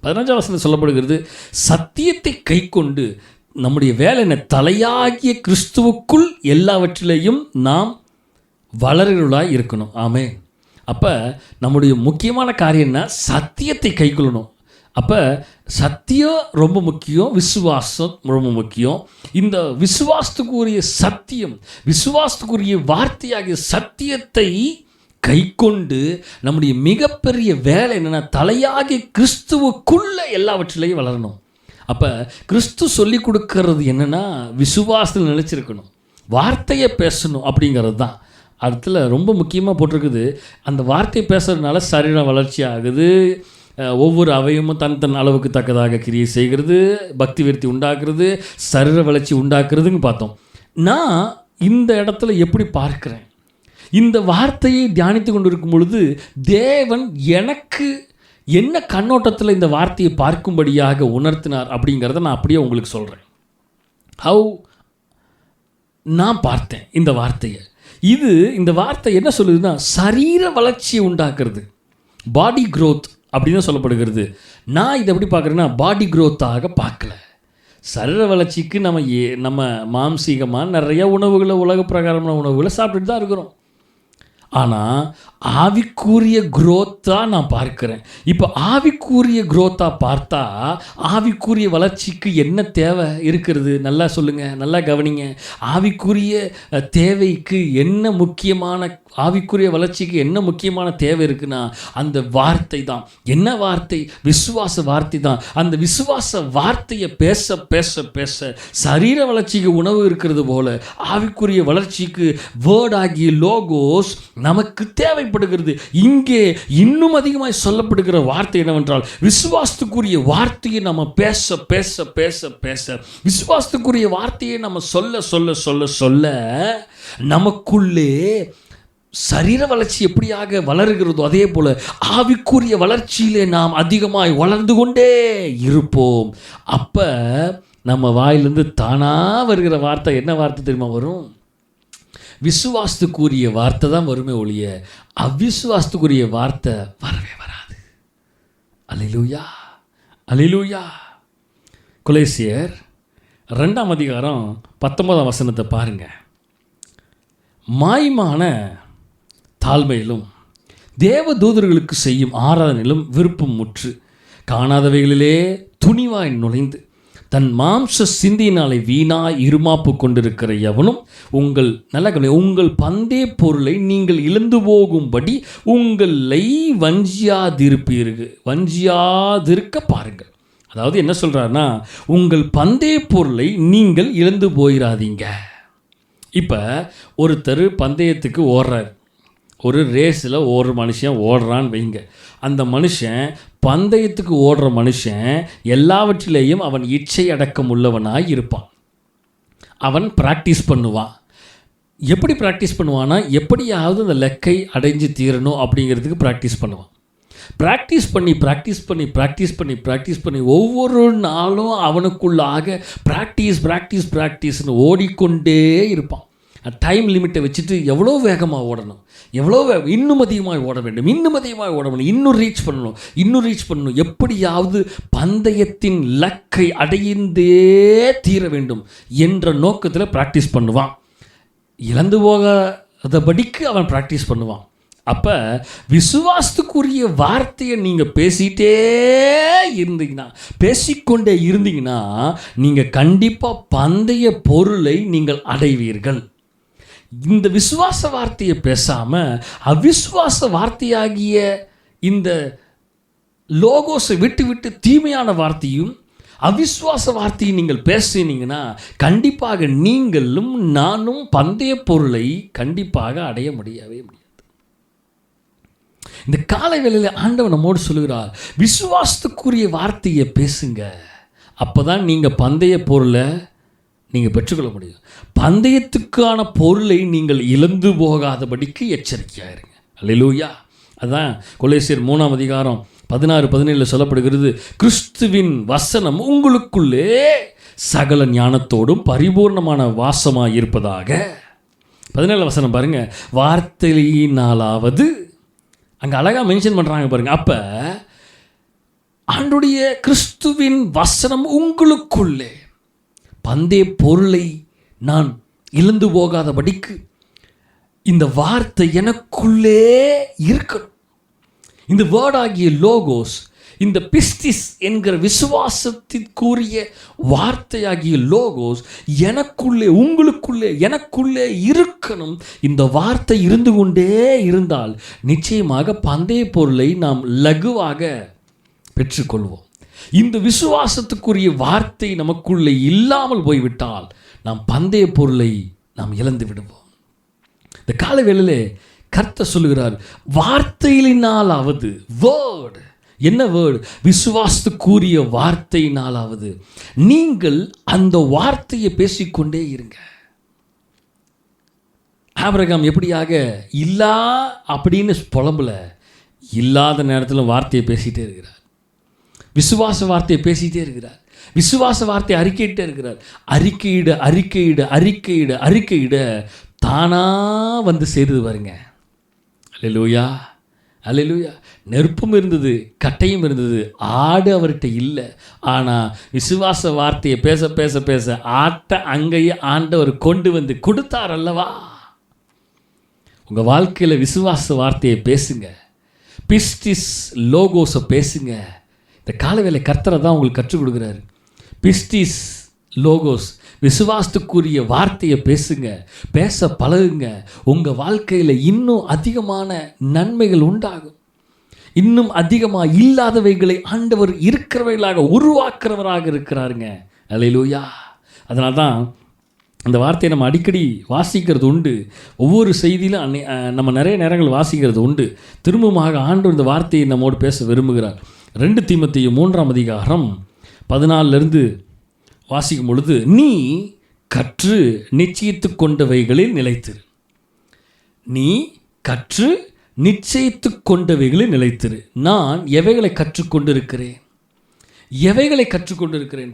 15 வசனம் சொல்லப்படுகிறது, சத்தியத்தை கை கொண்டு நம்முடைய வேலை என்ன? தலையாகிய கிறிஸ்துவுக்குள் எல்லாவற்றிலையும் நாம் வளர்களாக இருக்கணும். ஆமென். அப்போ நம்முடைய முக்கியமான காரியம் என்ன? சத்தியத்தை கை கொள்ளணும். அப்போ சத்தியம் ரொம்ப முக்கியம், விசுவாசம் ரொம்ப முக்கியம். இந்த விசுவாசத்துக்குரிய சத்தியம், விசுவாசத்துக்குரிய வார்த்தையாகிய சத்தியத்தை கை கொண்டு நம்முடைய மிகப்பெரிய வேலை என்னென்னா, தலையாகிய கிறிஸ்துவுக்குள்ள எல்லாவற்றிலையும் வளரணும். அப்போ கிறிஸ்து சொல்லி கொடுக்கறது என்னென்னா, விசுவாசத்தில் நிலைச்சிருக்கணும், வார்த்தையை பேசணும் அப்படிங்கிறது தான். அதில் ரொம்ப முக்கியமாக போட்டிருக்குது. அந்த வார்த்தை பேசுறதுனால சரீர வளர்ச்சி ஆகுது, ஒவ்வொரு அவயமும் தன் தன் அளவுக்கு தக்கதாக கிரியை செய்கிறது, பக்தி விருத்தி உண்டாக்குறது, சரீர வளர்ச்சி உண்டாக்குறதுன்னு பார்த்தோம். நான் இந்த இடத்துல எப்படி பார்க்கிறேன், இந்த வார்த்தையை தியானித்து கொண்டு இருக்கும் பொழுது தேவன் எனக்கு என்ன கண்ணோட்டத்தில் இந்த வார்த்தையை பார்க்கும்படியாக உணர்த்தினார் அப்படிங்கிறத நான் அப்படியே உங்களுக்கு சொல்கிறேன். ஹவு நான் பார்த்தேன் இந்த வார்த்தையை. இந்த வார்த்தை என்ன சொல்லுதுன்னா, சரீர வளர்ச்சியை உண்டாக்குறது, பாடி க்ரோத் அப்படின்னு சொல்லப்படுகிறது. நான் இதை எப்படி பார்க்குறேன்னா, பாடி க்ரோத்தாக பார்க்கல. சரீர வளர்ச்சிக்கு நம்ம மாம்சீகமாக நிறைய உணவுகளை, உலக பிரகாரமான உணவுகளை சாப்பிட்டுட்டு தான் இருக்கிறோம். ஆனால் ஆவிக்குரிய குரோத்தாக நான் பார்க்குறேன். இப்போ ஆவிக்குரிய குரோத்தாக பார்த்தா ஆவிக்குரிய வளர்ச்சிக்கு என்ன தேவை இருக்கிறது? நல்லா சொல்லுங்கள், நல்லா கவனிங்க. ஆவிக்குரிய தேவைக்கு என்ன முக்கியமான, ஆவிக்குரிய வளர்ச்சிக்கு என்ன முக்கியமான தேவை இருக்குன்னா, அந்த வார்த்தை தான். என்ன வார்த்தை? விசுவாச வார்த்தை தான். அந்த விசுவாச வார்த்தையை பேச பேச பேச சரீர வளர்ச்சிக்கு உணவு இருக்கிறது போல ஆவிக்குரிய வளர்ச்சிக்கு வேர்ட் ஆகிய லோகோஸ் நமக்கு தேவைப்படுகிறது. இங்கே இன்னும் அதிகமாக சொல்லப்படுகிற வார்த்தை என்னவென்றால், விசுவாசத்துக்குரிய வார்த்தையை நம்ம பேச பேச பேச பேச, விசுவாசத்துக்குரிய வார்த்தையை நம்ம சொல்ல சொல்ல சொல்ல சொல்ல நமக்குள்ளே சரீர வளர்ச்சி எப்படியாக வளருகிறதோ அதே போல ஆவிக்குரிய வளர்ச்சியிலே நாம் அதிகமாய் வளர்ந்து கொண்டே இருப்போம். அப்போ நம்ம வாயிலிருந்து தானாக வருகிற வார்த்தை என்ன வார்த்தை தெரியுமா வரும்? விசுவாசத்துக்குரிய வார்த்தை தான் வருமே ஒழிய அவிசுவாசத்துக்குரிய வார்த்தை வரவே வராது. அல்லேலூயா, அல்லேலூயா. கொலேசியர் 2 அதிகாரம் 19 வசனத்தை பாருங்க. மாய்மான தாழ்மையிலும் தேவ தூதர்களுக்கு செய்யும் ஆராதனையிலும் விருப்பம் முற்று காணாதவைகளிலே துணிவாய் நுழைந்து தன் மாம்ச சிந்தியினாலே வீணாய் இருமாப்பு கொண்டிருக்கிற எவனும் உங்கள் பந்தய பொருளை நீங்கள் இழந்து போகும்படி உங்களை வஞ்சியாதிருக்க பாருங்கள். அதாவது என்ன சொல்கிறாருன்னா, உங்கள் பந்தய பொருளை நீங்கள் இழந்து போயிடாதீங்க. இப்போ ஒருத்தர் பந்தயத்துக்கு ஓடுறார், ஒரு ரேஸில் ஒரு மனுஷன் ஓடுறான்னு வைங்க. அந்த மனுஷன் பந்தயத்துக்கு ஓடுற மனுஷன் எல்லாவற்றிலேயும் அவன் இச்சை அடக்கம் உள்ளவனாய் இருப்பான். அவன் ப்ராக்டிஸ் பண்ணுவான். எப்படி ப்ராக்டிஸ் பண்ணுவான்னா, எப்படியாவது அந்த லக்கை அடைஞ்சு தீரணும் அப்படிங்கிறதுக்கு ப்ராக்டிஸ் பண்ணுவான். ப்ராக்டிஸ் பண்ணி ஒவ்வொரு நாளும் அவனுக்குள்ளாக ப்ராக்டிஸ்னு ஓடிக்கொண்டே இருப்பான். டைம் லிமிட்டை வச்சுட்டு எவ்வளோ வேகமாக ஓடணும், இன்னும் அதிகமாக ஓட வேண்டும், இன்னும் ரீச் பண்ணணும், எப்படியாவது பந்தயத்தின் லக்கை அடைந்தே தீர வேண்டும் என்ற நோக்கத்தில் ப்ராக்டிஸ் பண்ணுவான். இழந்து போகாதபடிக்கு அவன் ப்ராக்டிஸ் பண்ணுவான். அப்போ விசுவாசத்துக்குரிய வார்த்தையை நீங்கள் பேசிக்கொண்டே இருந்தீங்கன்னா நீங்கள் கண்டிப்பாக பந்தய பொருளை நீங்கள் அடைவீர்கள். இந்த விசுவாச வார்த்தையை பேசாமல் அவிசுவாச வார்த்தையாகிய இந்த லோகோஸை விட்டு தீமையான வார்த்தையும் அவிசுவாச வார்த்தையை நீங்கள் பேசினீங்கன்னா கண்டிப்பாக நீங்களும் நானும் பந்தய பொருளை கண்டிப்பாக அடைய முடியவே முடியாது. இந்த காலை வேளையில் ஆண்டவர் நம்மோடு சொல்லுகிறார், விசுவாசத்துக்குரிய வார்த்தையை பேசுங்க. அப்போ தான் நீங்கள் பந்தய பொருளை நீங்கள் பெற்றுக்கொள்ள முடியும். பந்தயத்துக்கான பொருளை நீங்கள் இழந்து போகாதபடிக்கு எச்சரிக்கையாக இருங்க. அல்லேலூயா. அதுதான் கொலோசியர் 3ஆம் அதிகாரம் 16-17 சொல்லப்படுகிறது, கிறிஸ்துவின் வசனம் உங்களுக்குள்ளே சகல ஞானத்தோடும் பரிபூர்ணமான வாசமாக இருப்பதாக. 17 வசனம் பாருங்க, வார்த்தையினாலாவது, அங்கே அழகாக மென்ஷன் பண்ணுறாங்க பாருங்க. அப்போ ஆண்டுடைய கிறிஸ்துவின் வசனம் உங்களுக்குள்ளே, பந்தய பொருளை நான் இழந்து போகாதபடிக்கு இந்த வார்த்தை எனக்குள்ளே இருக்கணும். இந்த வேர்டாகிய லோகோஸ், இந்த பிஸ்டிஸ் என்கிற விசுவாசத்திற்குரிய வார்த்தையாகிய லோகோஸ் எனக்குள்ளே, உங்களுக்குள்ளே, எனக்குள்ளே இருக்கணும். இந்த வார்த்தை இருந்து கொண்டே இருந்தால் நிச்சயமாக பந்தய பொருளை நாம் லகுவாக பெற்றுக்கொள்வோம். இந்த விசுவாசத்துக்குரிய வார்த்தை நமக்குள்ளே இல்லாமல் போய்விட்டால் நாம் பந்தய பொருளை நாம் இழந்து விடுவோம். இந்த கால வேளையிலே கர்த்தர் சொல்லுகிறார், வார்த்தையினாலாவது, வேர்டு, என்ன வேர்டு? விசுவாசத்துக்குரிய வார்த்தையினாலாவது நீங்கள் அந்த வார்த்தையை பேசிக்கொண்டே இருங்க. ஆபிரகாம் எப்படியாக இல்லா அப்படின்னு புலம்புல, இல்லாத நேரத்தில் வார்த்தையை பேசிகிட்டே இருக்கிறார். விசுவாச வார்த்தையை பேசிகிட்டே இருக்கிறார். விசுவாச வார்த்தையை அறிக்கையிட்டே இருக்கிறார். அறிக்கையிட தானாக வந்து சேருது பாருங்க. அல்லேலூயா, அல்லேலூயா. நெருப்பும் இருந்தது, கட்டையும் இருந்தது, ஆடு அவர்கிட்ட இல்லை. ஆனால் விசுவாச வார்த்தையை பேச ஆட்டை அங்கேயே ஆண்டவர் கொண்டு வந்து கொடுத்தார் அல்லவா. உங்கள் வாழ்க்கையில் விசுவாச வார்த்தையை பேசுங்க, பிஸ்டிஸ் லோகோஸை பேசுங்க. இந்த காலவேளை கர்த்தரை தான் உங்களுக்கு கற்றுக் கொடுக்குறாரு. பிஸ்டிஸ் லோகோஸ், விசுவாசத்துக்குரிய வார்த்தையை பேசுங்க, பேச பழகுங்க. உங்கள் வாழ்க்கையில் இன்னும் அதிகமான நன்மைகள் உண்டாகும். இன்னும் அதிகமாக இல்லாதவைகளை ஆண்டவர் இருக்கிறவைகளாக உருவாக்குறவராக இருக்கிறாருங்க. அல்லேலூயா. அதனால தான் அந்த வார்த்தையை நம்ம அடிக்கடி வாசிக்கிறது உண்டு. ஒவ்வொரு செய்தியிலும் நம்ம நிறைய நேரங்கள் வாசிக்கிறது உண்டு. திரும்பமாக ஆண்டவர் இந்த வார்த்தையை நம்மோடு பேச விரும்புகிறார். 2 தீமோத்தேயு 3ஆம் அதிகாரம் 14 வாசிக்கும் பொழுது, நீ கற்று நிச்சயித்து கொண்டவைகளில் நிலைத்திரு. நீ கற்று நிச்சயித்து கொண்டவைகளில் நிலைத்திரு. நான் எவைகளை கற்றுக்கொண்டிருக்கிறேன்?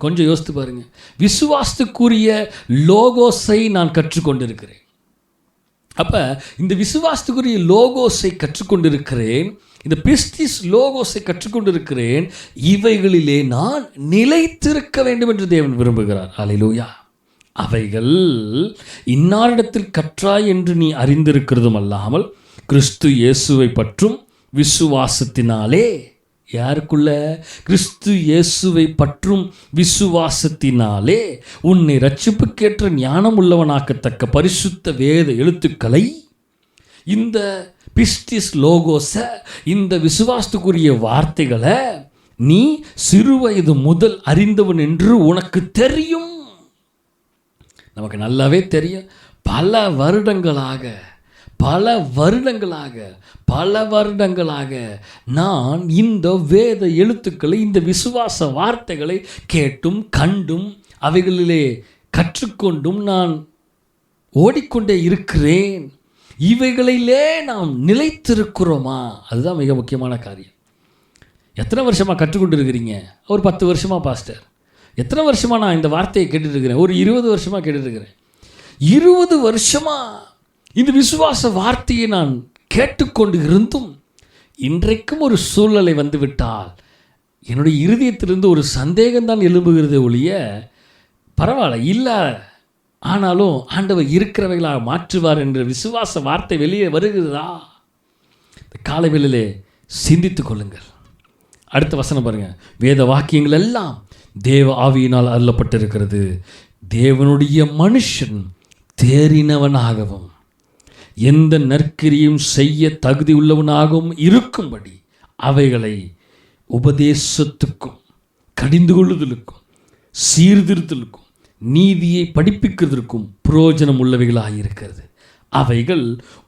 கொஞ்சம் யோசித்து பாருங்க. விசுவாசத்துக்குரிய லோகோஸை நான் கற்றுக்கொண்டிருக்கிறேன். அப்போ இந்த விசுவாசத்துக்குரிய லோகோஸை கற்றுக்கொண்டிருக்கிறேன், இந்த பிஸ்டிஸ் லோகோஸை கற்றுக்கொண்டிருக்கிறேன். இவைகளிலே நான் நிலைத்திருக்க வேண்டும் என்று தேவன் விரும்புகிறார். அல்லேலூயா. அவைகள் இன்னாரிடத்தில் கற்றாய் என்று நீ அறிந்திருக்கிறதும் அல்லாமல் கிறிஸ்து இயேசுவை பற்றும் விசுவாசத்தினாலே, யாருக்குள்ள? கிறிஸ்து இயேசுவை பற்றும் விசுவாசத்தினாலே உன்னை இரட்சிப்புக்கேற்ற ஞானம் உள்ளவனாக்கத்தக்க பரிசுத்த வேத எழுத்துக்களை, இந்த பிஸ்டிஸ் லோகோஸை, இந்த விசுவாசத்துக்குரிய வார்த்தைகளை நீ சிறுவயது முதல் அறிந்தவன் என்று உனக்கு தெரியும். நமக்கு நல்லாவே தெரியும். பல வருடங்களாக பல வருடங்களாக நான் இந்த வேத எழுத்துக்களை, இந்த விசுவாச வார்த்தைகளை கேட்டும் கண்டும் அவைகளிலே கற்றுக்கொண்டும் நான் ஓடிக்கொண்டே இருக்கிறேன். இவைகளிலே நாம் நிலைத்திருக்கிறோமா? அதுதான் மிக முக்கியமான காரியம். எத்தனை வருஷமாக கற்றுக்கொண்டு இருக்கிறீங்க? ஒரு 10 வருஷமாக பாஸ்டர். எத்தனை வருஷமாக நான் இந்த வார்த்தையை கேட்டுட்ருக்கிறேன்? ஒரு 20 வருஷமாக கேட்டுட்ருக்கிறேன். 20 வருஷமாக இந்த விசுவாச வார்த்தையை நான் கேட்டுக்கொண்டு இருந்தும் இன்றைக்கும் ஒரு சூழ்நிலை வந்துவிட்டால் என்னுடைய இருதயத்திலிருந்து ஒரு சந்தேகம்தான் எழும்புகிறதே ஒழிய, பரவாயில்ல இல்லை, ஆனாலும் ஆண்டவர் இருக்கிறவைகளாக மாற்றுவார் என்ற விசுவாச வார்த்தை வெளியே வருகிறதா? இந்த காலைவேளையிலே சிந்தித்து கொள்ளுங்கள். அடுத்த வசனம் பாருங்க. வேத வாக்கியங்கள் எல்லாம் தேவ ஆவியினால் அருளப்பட்டிருக்கிறது. தேவனுடைய மனுஷன் தேறினவனாகவும் எந்த நற்கிரியும் செய்ய தகுதி உள்ளவனாகவும் இருக்கும்படி அவைகளை உபதேசத்துக்கும் கடிந்து கொள்ளுதலுக்கும் சீர்திருத்தலுக்கும் நீதியை படிப்பிக்கிறதுக்கும் பிரயோஜனம் உள்ளவைகளாக இருக்கிறது. அவைகள்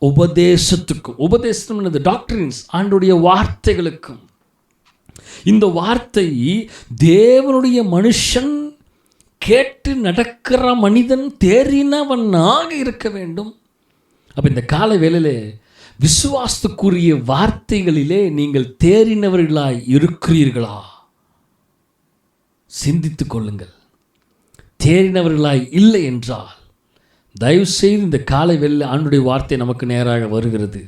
உபதேசத்துக்கும், உபதேசம் என்னது? டாக்டரின்ஸ், ஆண்டுடைய வார்த்தைகளுக்கும். இந்த வார்த்தை தேவனுடைய மனுஷன் கேட்டு நடக்கிற மனிதன் தேறினவனாக இருக்க வேண்டும். அப்போ இந்த கால வேளையிலே விசுவாசத்துக்குரிய வார்த்தைகளிலே நீங்கள் தேறினவர்களாய் இருக்கிறீர்களா? சிந்தித்து கொள்ளுங்கள். தேறினவர்களாய் இல்லை என்றால் தயவுசெய்து இந்த காலை வேளையில் ஆண்டுடைய வார்த்தை நமக்கு நேராக வருகிறது.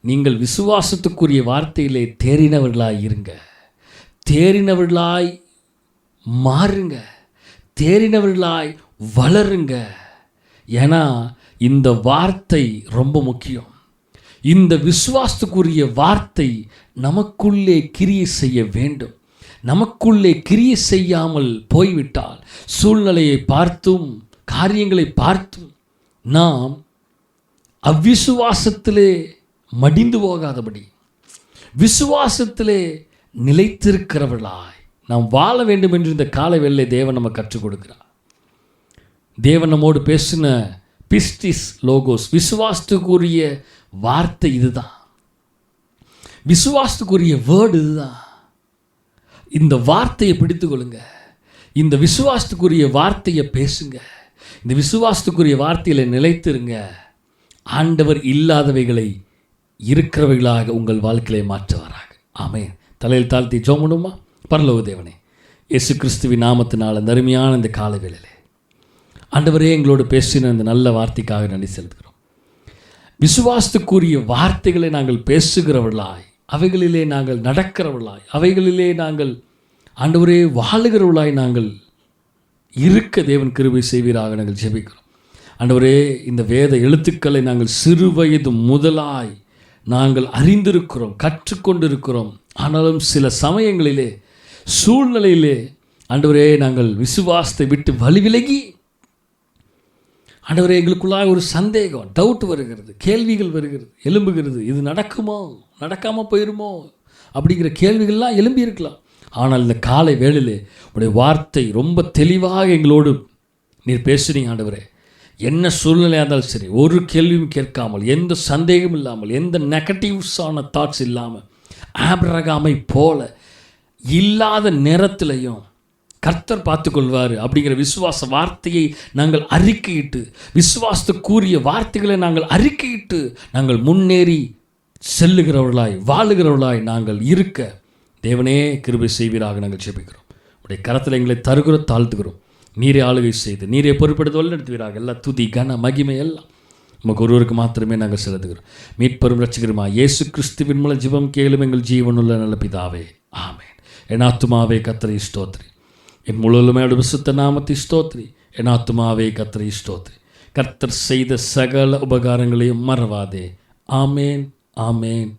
நீங்கள் விசுவாசத்துக்குரிய வார்த்தையிலே தேறினவர்களாய் இருங்க, தேறினவர்களாய் மாறுங்க, தேறினவர்களாய் வளருங்க. ஏன்னா இந்த வார்த்தை ரொம்ப முக்கியம். இந்த விசுவாசத்துக்குரிய வார்த்தை நமக்குள்ளே கிரியை செய்ய வேண்டும். நமக்குள்ளே கிரியை செய்யாமல் போய்விட்டால் சூழ்நிலையை பார்த்தும் காரியங்களை பார்த்தும் நாம் அவ்விசுவாசத்திலே மடிந்து போகாதபடி விசுவாசத்திலே நிலைத்திருக்கிறவர்களாய் நாம் வாழ வேண்டும் என்று இந்த கால வேளை தேவன் நம்ம கற்றுக் கொடுக்கிறார். தேவன் நம்மோடு பேசின பிஸ்டிஸ் லோகோஸ், விசுவாசத்துக்குரிய வார்த்தை இதுதான், விசுவாசத்துக்குரிய வேர்டு இதுதான். இந்த வார்த்தையை பிடித்து கொள்ளுங்க, இந்த விசுவாசத்துக்குரிய வார்த்தையை பேசுங்க, இந்த விசுவாசத்துக்குரிய வார்த்தையில் நிலைத்திருங்க. ஆண்டவர் இல்லாதவைகளை இருக்கிறவைகளாக உங்கள் வாழ்க்கையை மாற்றுவாராக. ஆமென். தலையில் தாழ்த்தி ஜெபம் பண்ணுமா? பரலோக தேவனே, இயேசு கிறிஸ்துவின் நாமத்தினால் அந்த அருமையான இந்த காலை வேளையிலே ஆண்டவரே எங்களோடு பேசின இந்த நல்ல வார்த்தைக்காக நன்றி செலுத்துகிறோம். விசுவாசத்துக்குரிய வார்த்தைகளை நாங்கள் பேசுகிறவர்களாய், அவைகளிலே நாங்கள் நடக்கிறவர்களாய், அவைகளிலே நாங்கள் ஆண்டவரே வாழுகிறவர்களாய் நாங்கள் இருக்க தேவன் கிருபை செய்வீராக நாங்கள் ஜெபிக்கிறோம். ஆண்டவரே, இந்த வேத எழுத்துக்களை நாங்கள் சிறு வயது முதலாய் நாங்கள் அறிந்திருக்கிறோம், கற்றுக்கொண்டிருக்கிறோம். ஆனாலும் சில சமயங்களிலே சூழ்நிலையிலே ஆண்டவரே நாங்கள் விசுவாசத்தை விட்டு வழிவிலகி ஆண்டவரே எங்களுக்குள்ளாக ஒரு சந்தேகம், டவுட் வருகிறது, கேள்விகள் வருகிறது, எழும்புகிறது. இது நடக்குமோ, நடக்காமல் போயிடுமோ அப்படிங்கிற கேள்விகள்லாம் எழும்பி இருக்கலாம். ஆனால் இந்த காலை வேளையிலே உடைய வார்த்தை ரொம்ப தெளிவாக எங்களோடு நீர் பேசுகிறீங்க. ஆண்டவரே, என்ன சூழ்நிலையாக இருந்தாலும் சரி, ஒரு கேள்வியும் கேட்காமல், எந்த சந்தேகமும் இல்லாமல், எந்த நெகட்டிவ்ஸான தாட்ஸ் இல்லாமல், ஆபிரகாமை போல இல்லாத நேரத்திலையும் கர்த்தர் பார்த்துக்கொள்வார் அப்படிங்கிற விசுவாச வார்த்தையை நாங்கள் அறிக்கையிட்டு, விசுவாசத்துக்குரிய வார்த்தைகளை நாங்கள் அறிக்கையிட்டு நாங்கள் முன்னேறி செல்லுகிறவர்களாய் வாழுகிறவர்களாய் நாங்கள் இருக்க தேவனே கிருபை செய்வீராக நாங்கள் ஜெபிக்கிறோம். உடைய கரத்தில் எங்களை தருகிறோம், தாழ்த்துகிறோம். நீரே ஆளுகை செய்து நீரே பொறுப்படுத்த வழிநடத்துவீராக. எல்லா துதி கன மகிமை எல்லாம் நமக்கு ஒருவருக்கு மாத்திரமே நாங்கள் செலுத்துகிறோம். மீட்பெரும் ரட்சகருமா இயேசு கிறிஸ்துவின் மூலம் ஜெபம் கேளும் எங்கள் ஜீவனுள்ள நல்ல பிதாவே, ஆமென். என் ஆத்துமாவே கர்த்தரை ஸ்தோத்திரி, என் முழுமையோட விசுத்த நாமத்தை ஸ்தோத்திரி. என் ஆத்துமாவே கர்த்தரை ஸ்தோத்திரி. கர்த்தர் செய்த சகல உபகாரங்களையும் மறவாதே. ஆமேன், ஆமேன்.